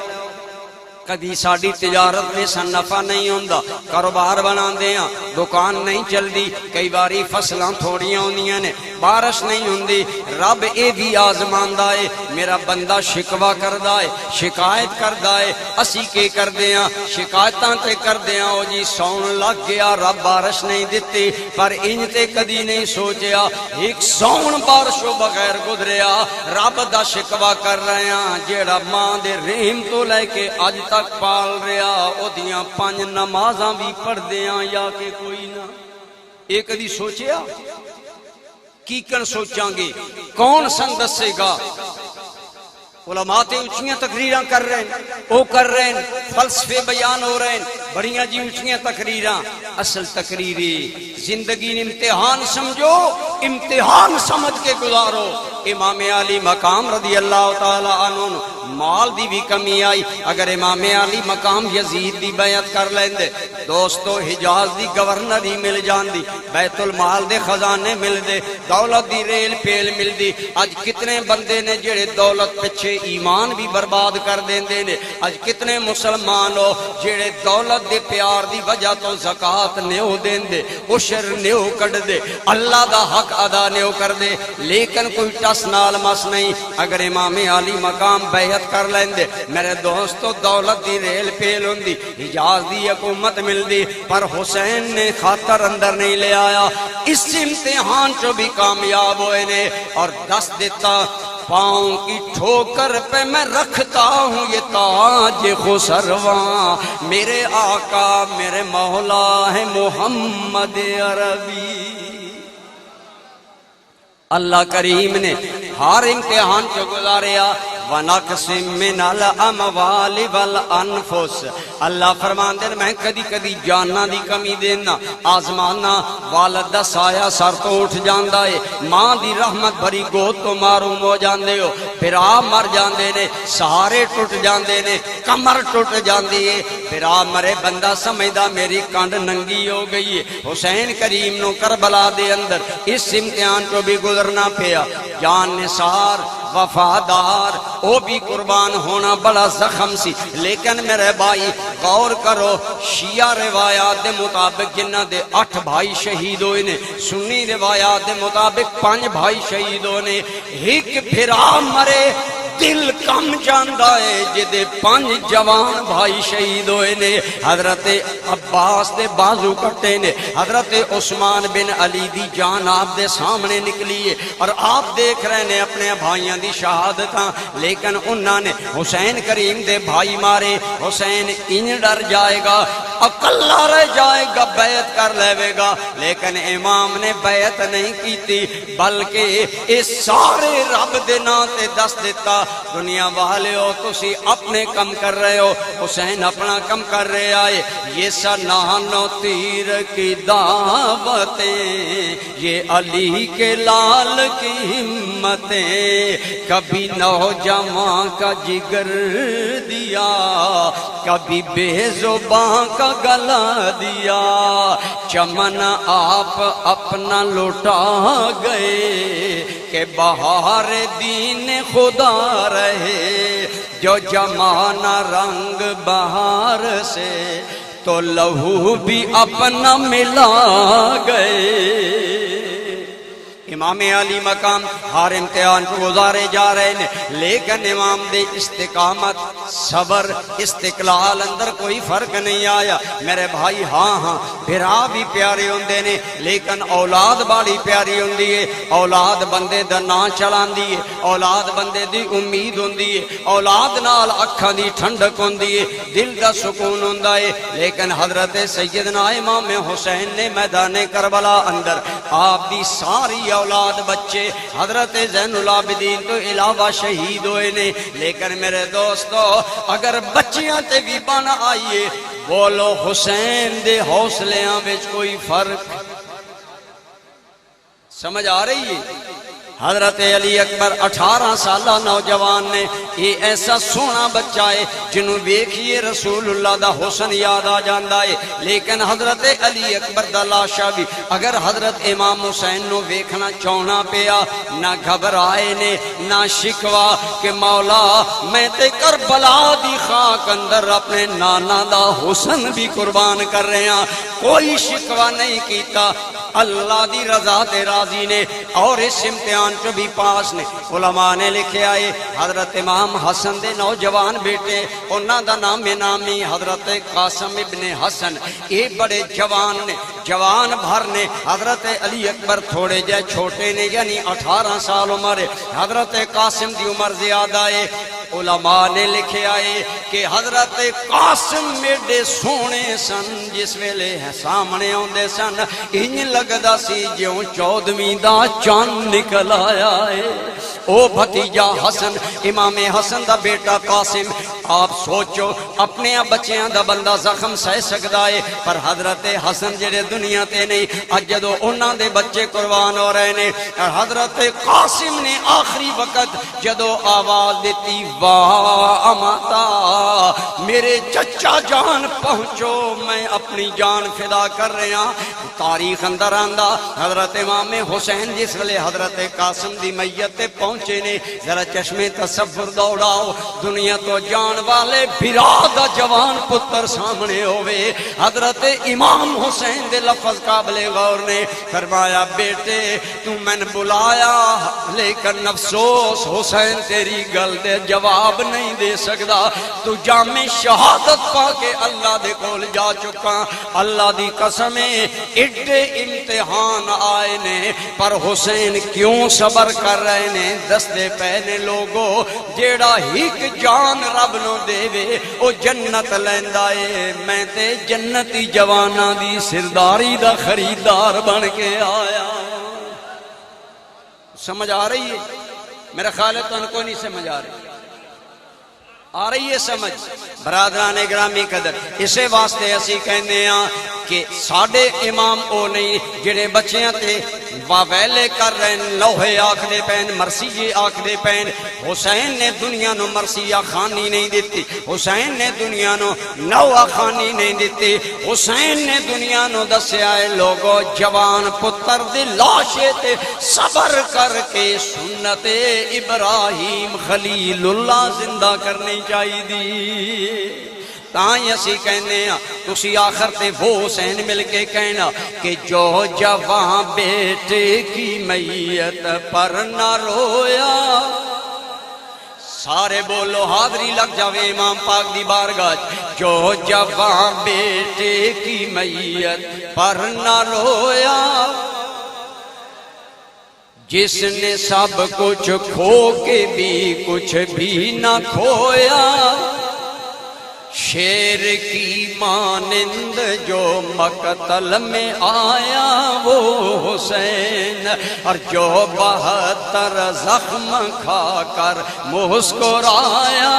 کدی ساڈی تجارت میں نفع نہیں ہوندا، کاروبار بناندے ہاں دکان نہیں چلدی، کئی باری فصلاں تھوڑیاں ہوندیاں نے، بارش نہیں ہوندی، رب اے بھی آزماندا ہے۔ میرا بندہ شکوہ کردا ہے، شکایت کردا ہے، اسی کے کردے ہاں شکایتاں تے کردے ہاں، او جی سون لگ گیا رب بارش نہیں دتی، پر انج تے کدی نہیں سوچیا ایک سون بارشوں بغیر گزریا، رب دا شکوہ کر رہے ہاں جیڑا ماں دے رحم تو لے کے اج تک پال رہا، او دیاں 5 نمازاں بھی پڑھ دیاں یا کہ کوئی نہ۔ ایک کدی سوچیا کی کن سوچاں گے، کون سن دسے گا؟ علماء تے اونچیاں تقریراں کر رہے ہیں، او کر رہے ہیں، فلسفے بیان ہو رہے ہیں، بڑیاں جی اونچیاں تقریراں، اصل تقریری زندگی امتحان سمجھو، امتحان سمجھ کے گزارو۔ امام علی مقام رضی اللہ تعالی عنہ مال دی بھی کمی آئی، اگر امام علی مقام یزید دی بیعت کر لیندے، دوستو حجاز دی گورنر ہی مل جاندی، بیت المال دے خزانے مل دے، دولت دی ریل پیل مل دی۔ آج کتنے بندے نے جڑے دولت پچھے ایمان بھی برباد کر دیندے نے، آج کتنے مسلمان ہو جڑے دولت دے پیار دی وجہ تو زکاة نیو دیندے، عشر نیو کٹ دے، اللہ دا حق ادا نیو کر دے، لیکن کوئی ٹس نال مس نہیں۔ اگر امام علی مقام بیعت کر لیندے، میرے دوستو دولت دی ریل پیل ہوندی، حجاز دی حکومت مل دی، پر حسین نے خاطر اندر نہیں لے آیا، اس امتحان چو بھی کامیاب ہوئے نے، اور دس دیتا پاؤں کی ٹھوکر پہ میں رکھتا ہوں یہ تاج خسرواں، میرے آقا میرے مولا ہے محمد عربی۔ اللہ کریم نے ہر امتحان کو گزاریا، وَنَقْسِم مِّنَ الْأَمْوَالِ وَالْأَنفُسِ، اللہ فرماندے میں کدی کدی جاننا دی کمی دینا، آزمانا، والد دا سایہ سر تو اٹھ جاندہ ہے، ماں دی رحمت بھری گود تو معروم ہو جاندے ہو، بھرا مر جاندے نے، سہارے ٹوٹ جاندے نے، کمر ٹوٹ جاندی ہے، بھرا مرے بندہ سمجھدا میری کانڈ ننگی ہو گئی ہے۔ حسین کریم نو کربلا دے اندر اس امتحان کو بھی گزرنا پیا، جان نثار وفادار، او بھی قربان ہونا بڑا زخم سی، لیکن میرے بھائی غور کرو، شیعہ روایات دے مطابق جنہ دے 8 بھائی شہید ہوئے نے، سنی روایات دے مطابق 5 بھائی شہید ہوئے نے، ایک بھرا مرے دل کم جاندہ ہے جدے 5 جوان بھائی شہید ہوئے نے۔ حضرت عباس دے بازو کٹے نے، حضرت عثمان بن علی دی جان آپ دے سامنے نکلی ہے، اور آپ دیکھ رہے نے اپنے بھائیاں دی شہادتاں، لیکن انہوں نے حسین کریم دے بھائی مارے۔ حسین ان ڈر جائے گا، اکلا رہ جائے گا، بیعت کر لے گا، لیکن امام نے بیعت نہیں کیتی، بلکہ اس سارے رب دے نام تے دس دیتا، دنیا والے ہو تسی اپنے کم کر رہے ہو، حسین اپنا کم کر رہے آئے۔ یہ سنان و تیر کی دعوتیں، یہ علی کے لال کی ہمتیں، کبھی نوجوان کا جگر دیا، کبھی بے زباں کا گلا دیا، چمن آپ اپنا لوٹا گئے کہ بہار دین خدا رہے، جو جمانا رنگ بہار سے تو لہو بھی اپنا ملا گئے۔ امام علی مقام ہر امتحان کو گزارے جا رہے ہیں، لیکن امام دے استقامت، صبر، استقلال اندر کوئی فرق نہیں آیا۔ میرے بھائی ہاں بھرا بھی پیارے ہوندے نے، لیکن اولاد بڑی پیاری ہوندی ہے۔ اولاد بندے دا نام چلاندی ہے، اولاد بندے دی امید ہوندی ہے، اولاد نال اکھاں دی ٹھنڈک ہوندی ہے، دل دا سکون ہوندا ہے۔ لیکن حضرت سیدنا امام حسین نے میدان کربلا اندر آپ دی ساری اولاد بچے حضرت زین العابدین تو علاوہ شہید ہوئے نے، لیکن میرے دوستو اگر بچیاں تے بھی بن آئیے، بولو حسین دے حوصلیاں وچ کوئی فرق سمجھ آ رہی ہے؟ حضرت علی اکبر 18 سالہ نوجوان نے، یہ ایسا سونا بچہ ہے جنہوں ویکھیے رسول اللہ دا حسن یاد آ جاندہ ہے، لیکن حضرت علی اکبر دا لاشا بھی اگر حضرت امام حسین نو ویکھنا چونا پیا، نہ گھبرائے نے، نہ شکوا کہ مولا میں تے کربلا دی خاک اندر اپنے نانا دا حسن بھی قربان کر رہے ہیں، کوئی شکوا نہیں کیتا۔ اللہ دی رضا تے راضی نے، اور اس امتحان جو بھی پاس نے علماء نے لکھے آئے، حضرت امام حسن دے نوجوان بیٹے، انہاں دا نام نامی حضرت قاسم ابن حسن، یہ بڑے جوان نے، جوان بھر نے۔ حضرت علی اکبر تھوڑے جے چھوٹے نے، یعنی 18 سال عمر ہے، حضرت قاسم دی عمر زیادہ ہے۔ علماء نے لکھے آئے کہ حضرت قاسم میڈے سونے سن، جس ویلے سامنے ہوندے سن انج لگدا سی جیوں 14ویں دا چاند نکل آیا ہے۔ او بھتیجا حسن، امام حسن دا بیٹا قاسم، آپ سوچو اپنے بچیاں دا بندہ زخم سہ سکدا ہے، پر حضرت حسن جڑے دنیا تے نہیں، اج جدوں انہاں دے بچے قربان ہو رہے نے، حضرت قاسم نے آخری وقت جدوں آواز دیتی، واہ اماتا میرے چچا جان پہنچو، میں اپنی جان فدا کر رہے ہاں۔ تاریخ اندر آندا حضرت امام حسین جس ویلے حضرت قاسم دی میت تے پہنچے نے، ذرا چشمے تصور دوڑاؤ، دنیا تو جان والے بھرا دا جوان پتر سامنے ہوئے۔ حضرت امام حسین دے لفظ قابل غور نے فرمایا، بیٹے تو میں نے بلایا لیکن افسوس حسین تیری گل دے جواب نہیں دے سکدا، تو جامع شہادت پا کے اللہ دے کول جا چکا۔ اللہ دی قسم ایڈے امتحان آئے نے، پر حسین کیوں صبر کر رہے نے؟ دستے پہنے لوگوں جیڑا ہیک جان رب نو دے وے او جنت لیندا اے، میں تے جنتی جواناں دی سرداری دا خریدار بن کے آیا۔ سمجھ آ رہی ہے؟ میرا خیال ہے تو ان کو نہیں سمجھ آ رہی۔ آ رہی ہے سمجھ برادران گرامی قدر؟ اسے واسطے اسی کہنے ہاں کہ ساڑے امام او نہیں جڑے بچیاں تے واویلے کر رہے ہیں، لوہے آکھ دے پین، مرثیے آکھ دے پین۔ حسین نے دنیا نو مرثیہ خانی نہیں دیتی، حسین نے دنیا نو نوہ خانی نہیں دیتی، حسین نے دنیا نو دسیا ہے لوگو جوان پتر دی لاشے تے صبر کر کے سنت ابراہیم خلیل اللہ زندہ کرنی چاہیے دی۔ تائیں اسی کہنے ہیں تسی آخر تے وہ حسین مل کے کہنا کہ جو جوان بیٹے کی میت پر نہ رویا، سارے بولو حاضری لگ جاوے امام پاک دی بارگاہ، جو جوان بیٹے کی میت پر نہ رویا، جس نے سب کچھ کھو کے بھی کچھ بھی نہ کھویا، شیر کی مانند جو مقتل میں آیا وہ حسین، اور جو 72 زخم کھا کر مسکرایا۔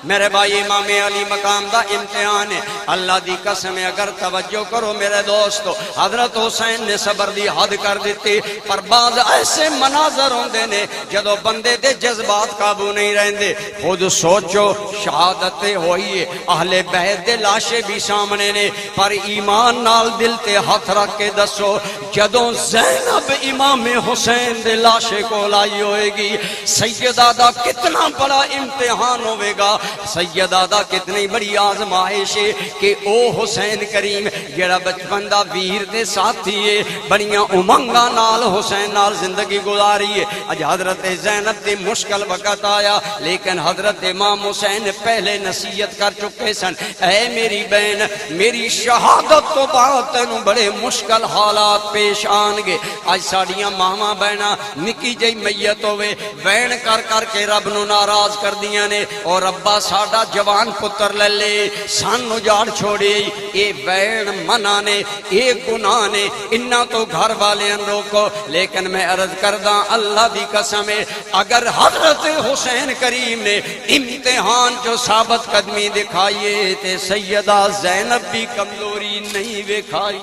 میرے بھائی امام علی مقام دا امتحان ہے، اللہ دی قسم ہے اگر توجہ کرو میرے دوستو، حضرت حسین نے صبر دی حد کر دیتی، پر بعض ایسے مناظر ہوندے نے جدو بندے دے جذبات قابو نہیں رہندے۔ خود سوچو شہادت ہوئی ہے، اہل بیت دے لاشے بھی سامنے نے، پر ایمان نال دل تے ہاتھ رکھ کے دسو جدو زینب امام حسین دے لاشے کو لائی ہوئے گی، سیدہ دا کتنا بڑا امتحان ہوئے گا، سیدہ دا کتنی بڑی آزمائش ہے کہ او حسین کریم جڑا بچپن دا ویر دے ساتھی ہے، بڑیاں امنگاں نال حسین نال زندگی گزاری ہے۔ اج حضرت زینب دے مشکل وقت آیا، لیکن حضرت امام حسین پہلے نصیحت کر چکے سن، اے میری بہن میری شہادت تو بعد تینوں بڑے مشکل حالات پیش آن گے۔ اج ساڑیاں ماما بہنا نکی جئی میت ہوئے وین کر کر کے رب نو ناراض کر دیاں نے، اور ربا ساڑا جوان پتر لے لے سان اجاڑ چھوڑے، اے وین منع نے، اے گناہ نے، انہاں تو گھر والے ان روکو۔ لیکن میں عرض کردہ اللہ دی قسم ہے اگر حضرت حسین کریم نے امتحان جو ثابت قدمی دکھائیے تے سیدہ زینب بھی کمزوری نہیں دکھائی۔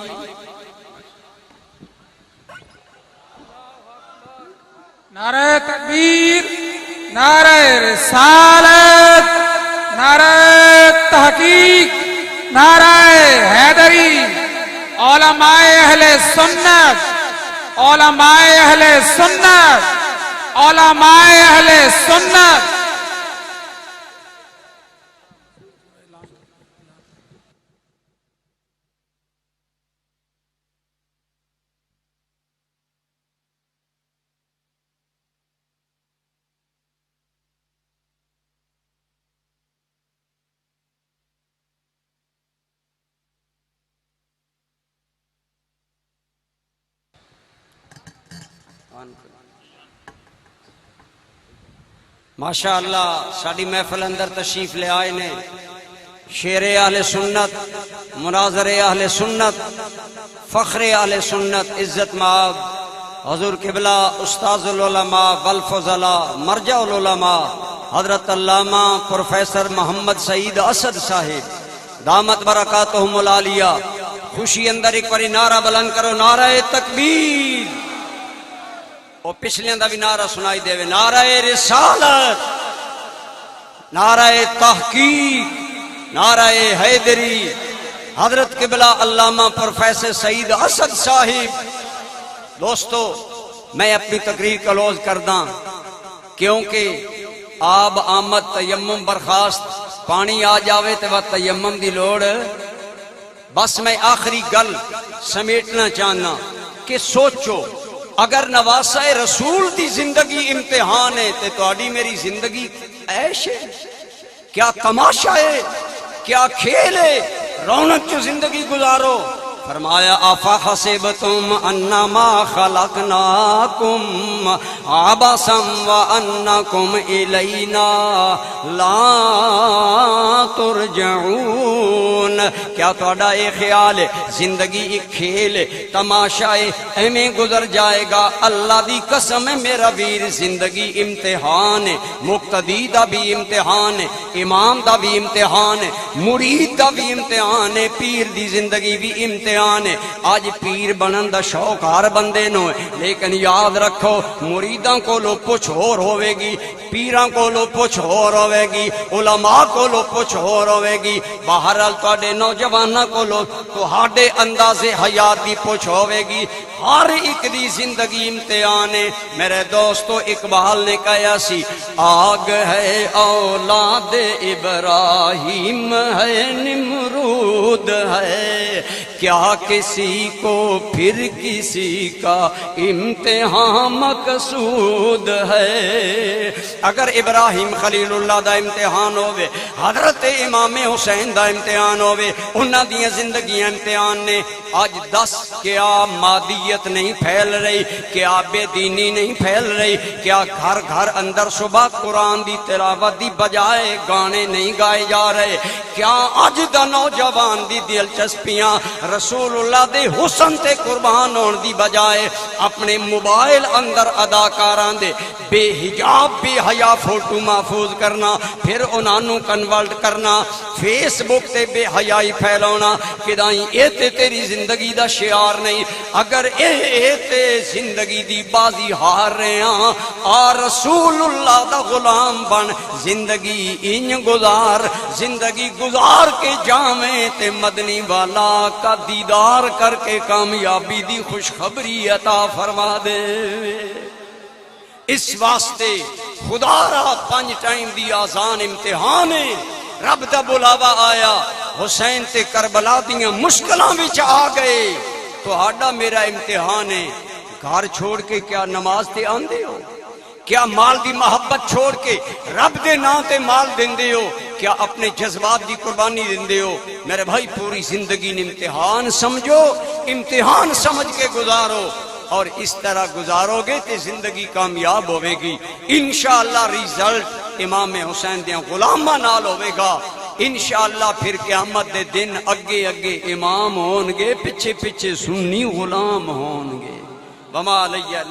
نعرہ تکبیر، نعرہ رسالت، نعرہ تحقیق، نعرہ حیدری، علماء اہل سنت، علماء اہل سنت، علماء اہل سنت۔ ماشاءاللہ ساڑی محفل اندر تشریف لے آئے نے شیر اہل سنت، مناظر اہل سنت، فخر اہل سنت، عزت مآب حضور قبلہ استاذ العلماء والفضلاء مرجع العلماء حضرت علامہ پروفیسر محمد سعید اسد صاحب دامت برکاتہم العالیہ۔ خوشی اندر ایک باری نعرہ بلند کرو، نعرہ تکبیر، اور پچھلے دا بھی نعرہ سنائی دے وے، نعرہ رسالت، نعرہ تحقیق، نعرہ حیدری، حضرت قبلہ علامہ پروفیسر سعید اسد صاحب۔ دوستو میں اپنی تقریر کلوز کرداں کیونکہ آب آمد تیمم برخاست، پانی آ جاوے تے وقت تیمم دی لوڑ۔ بس میں آخری گل سمیٹنا چاہنا کہ سوچو اگر نواسہ رسول دی زندگی امتحان ہے تے تہاڈی میری زندگی عیش ہے؟ کیا تماشا ہے؟ کیا کھیل ہے؟ رونق جو زندگی گزارو، فرمایا افحسبتم انما خلقناکم عبثا وانکم الینا لا ترجعون، کیا تہاڈا یہ خیال ہے زندگی ایک کھیل ہے، تماشا ہے، ایویں گزر جائے گا؟ اللہ دی قسم ہے میرا ویر، زندگی امتحان ہے، مقتدی دا بھی امتحان ہے، امام دا بھی امتحان ہے، مرید دا بھی امتحان ہے، پیر دی زندگی بھی امتحان ہے۔ آج پیر بنن دا شوق ہر بندے نو ہے، لیکن یاد رکھو مریداں کو لو پوچھ ہور ہوے گی، پیراں کو لو پوچھ ہور ہوے گی، علماء کو لو پوچھ ہور ہوے گی، بہرحال تواڈے نوجواناں کو لو تہاڈے اندازے حیات دی پوچھ ہوے گی۔ ہر ایک دی زندگی امتحان ہے۔ میرے دوستو اقبال نے کہا سی، آگ ہے اولاد ابراہیم ہے نمرود ہے، کیا کسی کو پھر کسی کا امتحان مقصود ہے۔ اگر ابراہیم خلیل اللہ دا امتحان ہوئے، حضرت امام حسین دا امتحان ہوئے، انہاں دیاں زندگیاں امتحان نے۔ آج دس کیا مادیت نہیں پھیل رہی، کیا بے دینی نہیں پھیل رہی، کیا گھر گھر اندر صبح قرآن دی تلاوت دی بجائے گانے نہیں گائے جا رہے، کیا اج دا نوجوان دی دلچسپیاں رسول اللہ دے حسن تے قربان ہون دی بجائے اپنے موبائل اندر اداکاراں دے بے حجاب بے حیا فوٹو محفوظ کرنا، پھر انہاں نوں کنورٹ کرنا، فیس بک تے بے حیائی پھیلاونا، کدائیں اے تے تیری زندگی دا شعار نہیں۔ اگر اے تے زندگی دی بازی ہار رہے ہاں، آ رسول اللہ دا غلام بن زندگی انج گزار، زندگی گزار کے جاویں تے مدنی والا کا دیدار کر کے کامیابی دی خوشخبری عطا فرما دے۔ اس واسطے خدا را 5 ٹائم دی آزان امتحان ہے۔ رب دا بلاوا آیا، حسین تے کربلا دیاں مشکلاں وچ آ گئے، تہاڈا میرا امتحان ہے۔ گھر چھوڑ کے کیا نماز تے آندے ہو؟ کیا مال دی محبت چھوڑ کے رب دے نام تے مال دیندے ہو؟ کیا اپنے جذبات دی قربانی دیندے ہو؟ میرے بھائی پوری زندگی نے امتحان سمجھو، امتحان سمجھ کے گزارو، اور اس طرح گزارو گے تے زندگی کامیاب ہوے گی انشاءاللہ۔ ریزلٹ امام حسین دیاں غلاماں نال ہوے گا انشاءاللہ۔ پھر قیامت دے دن اگے اگے امام ہون گے، پیچھے پیچھے سنی غلام ہون گے۔ وما علیہ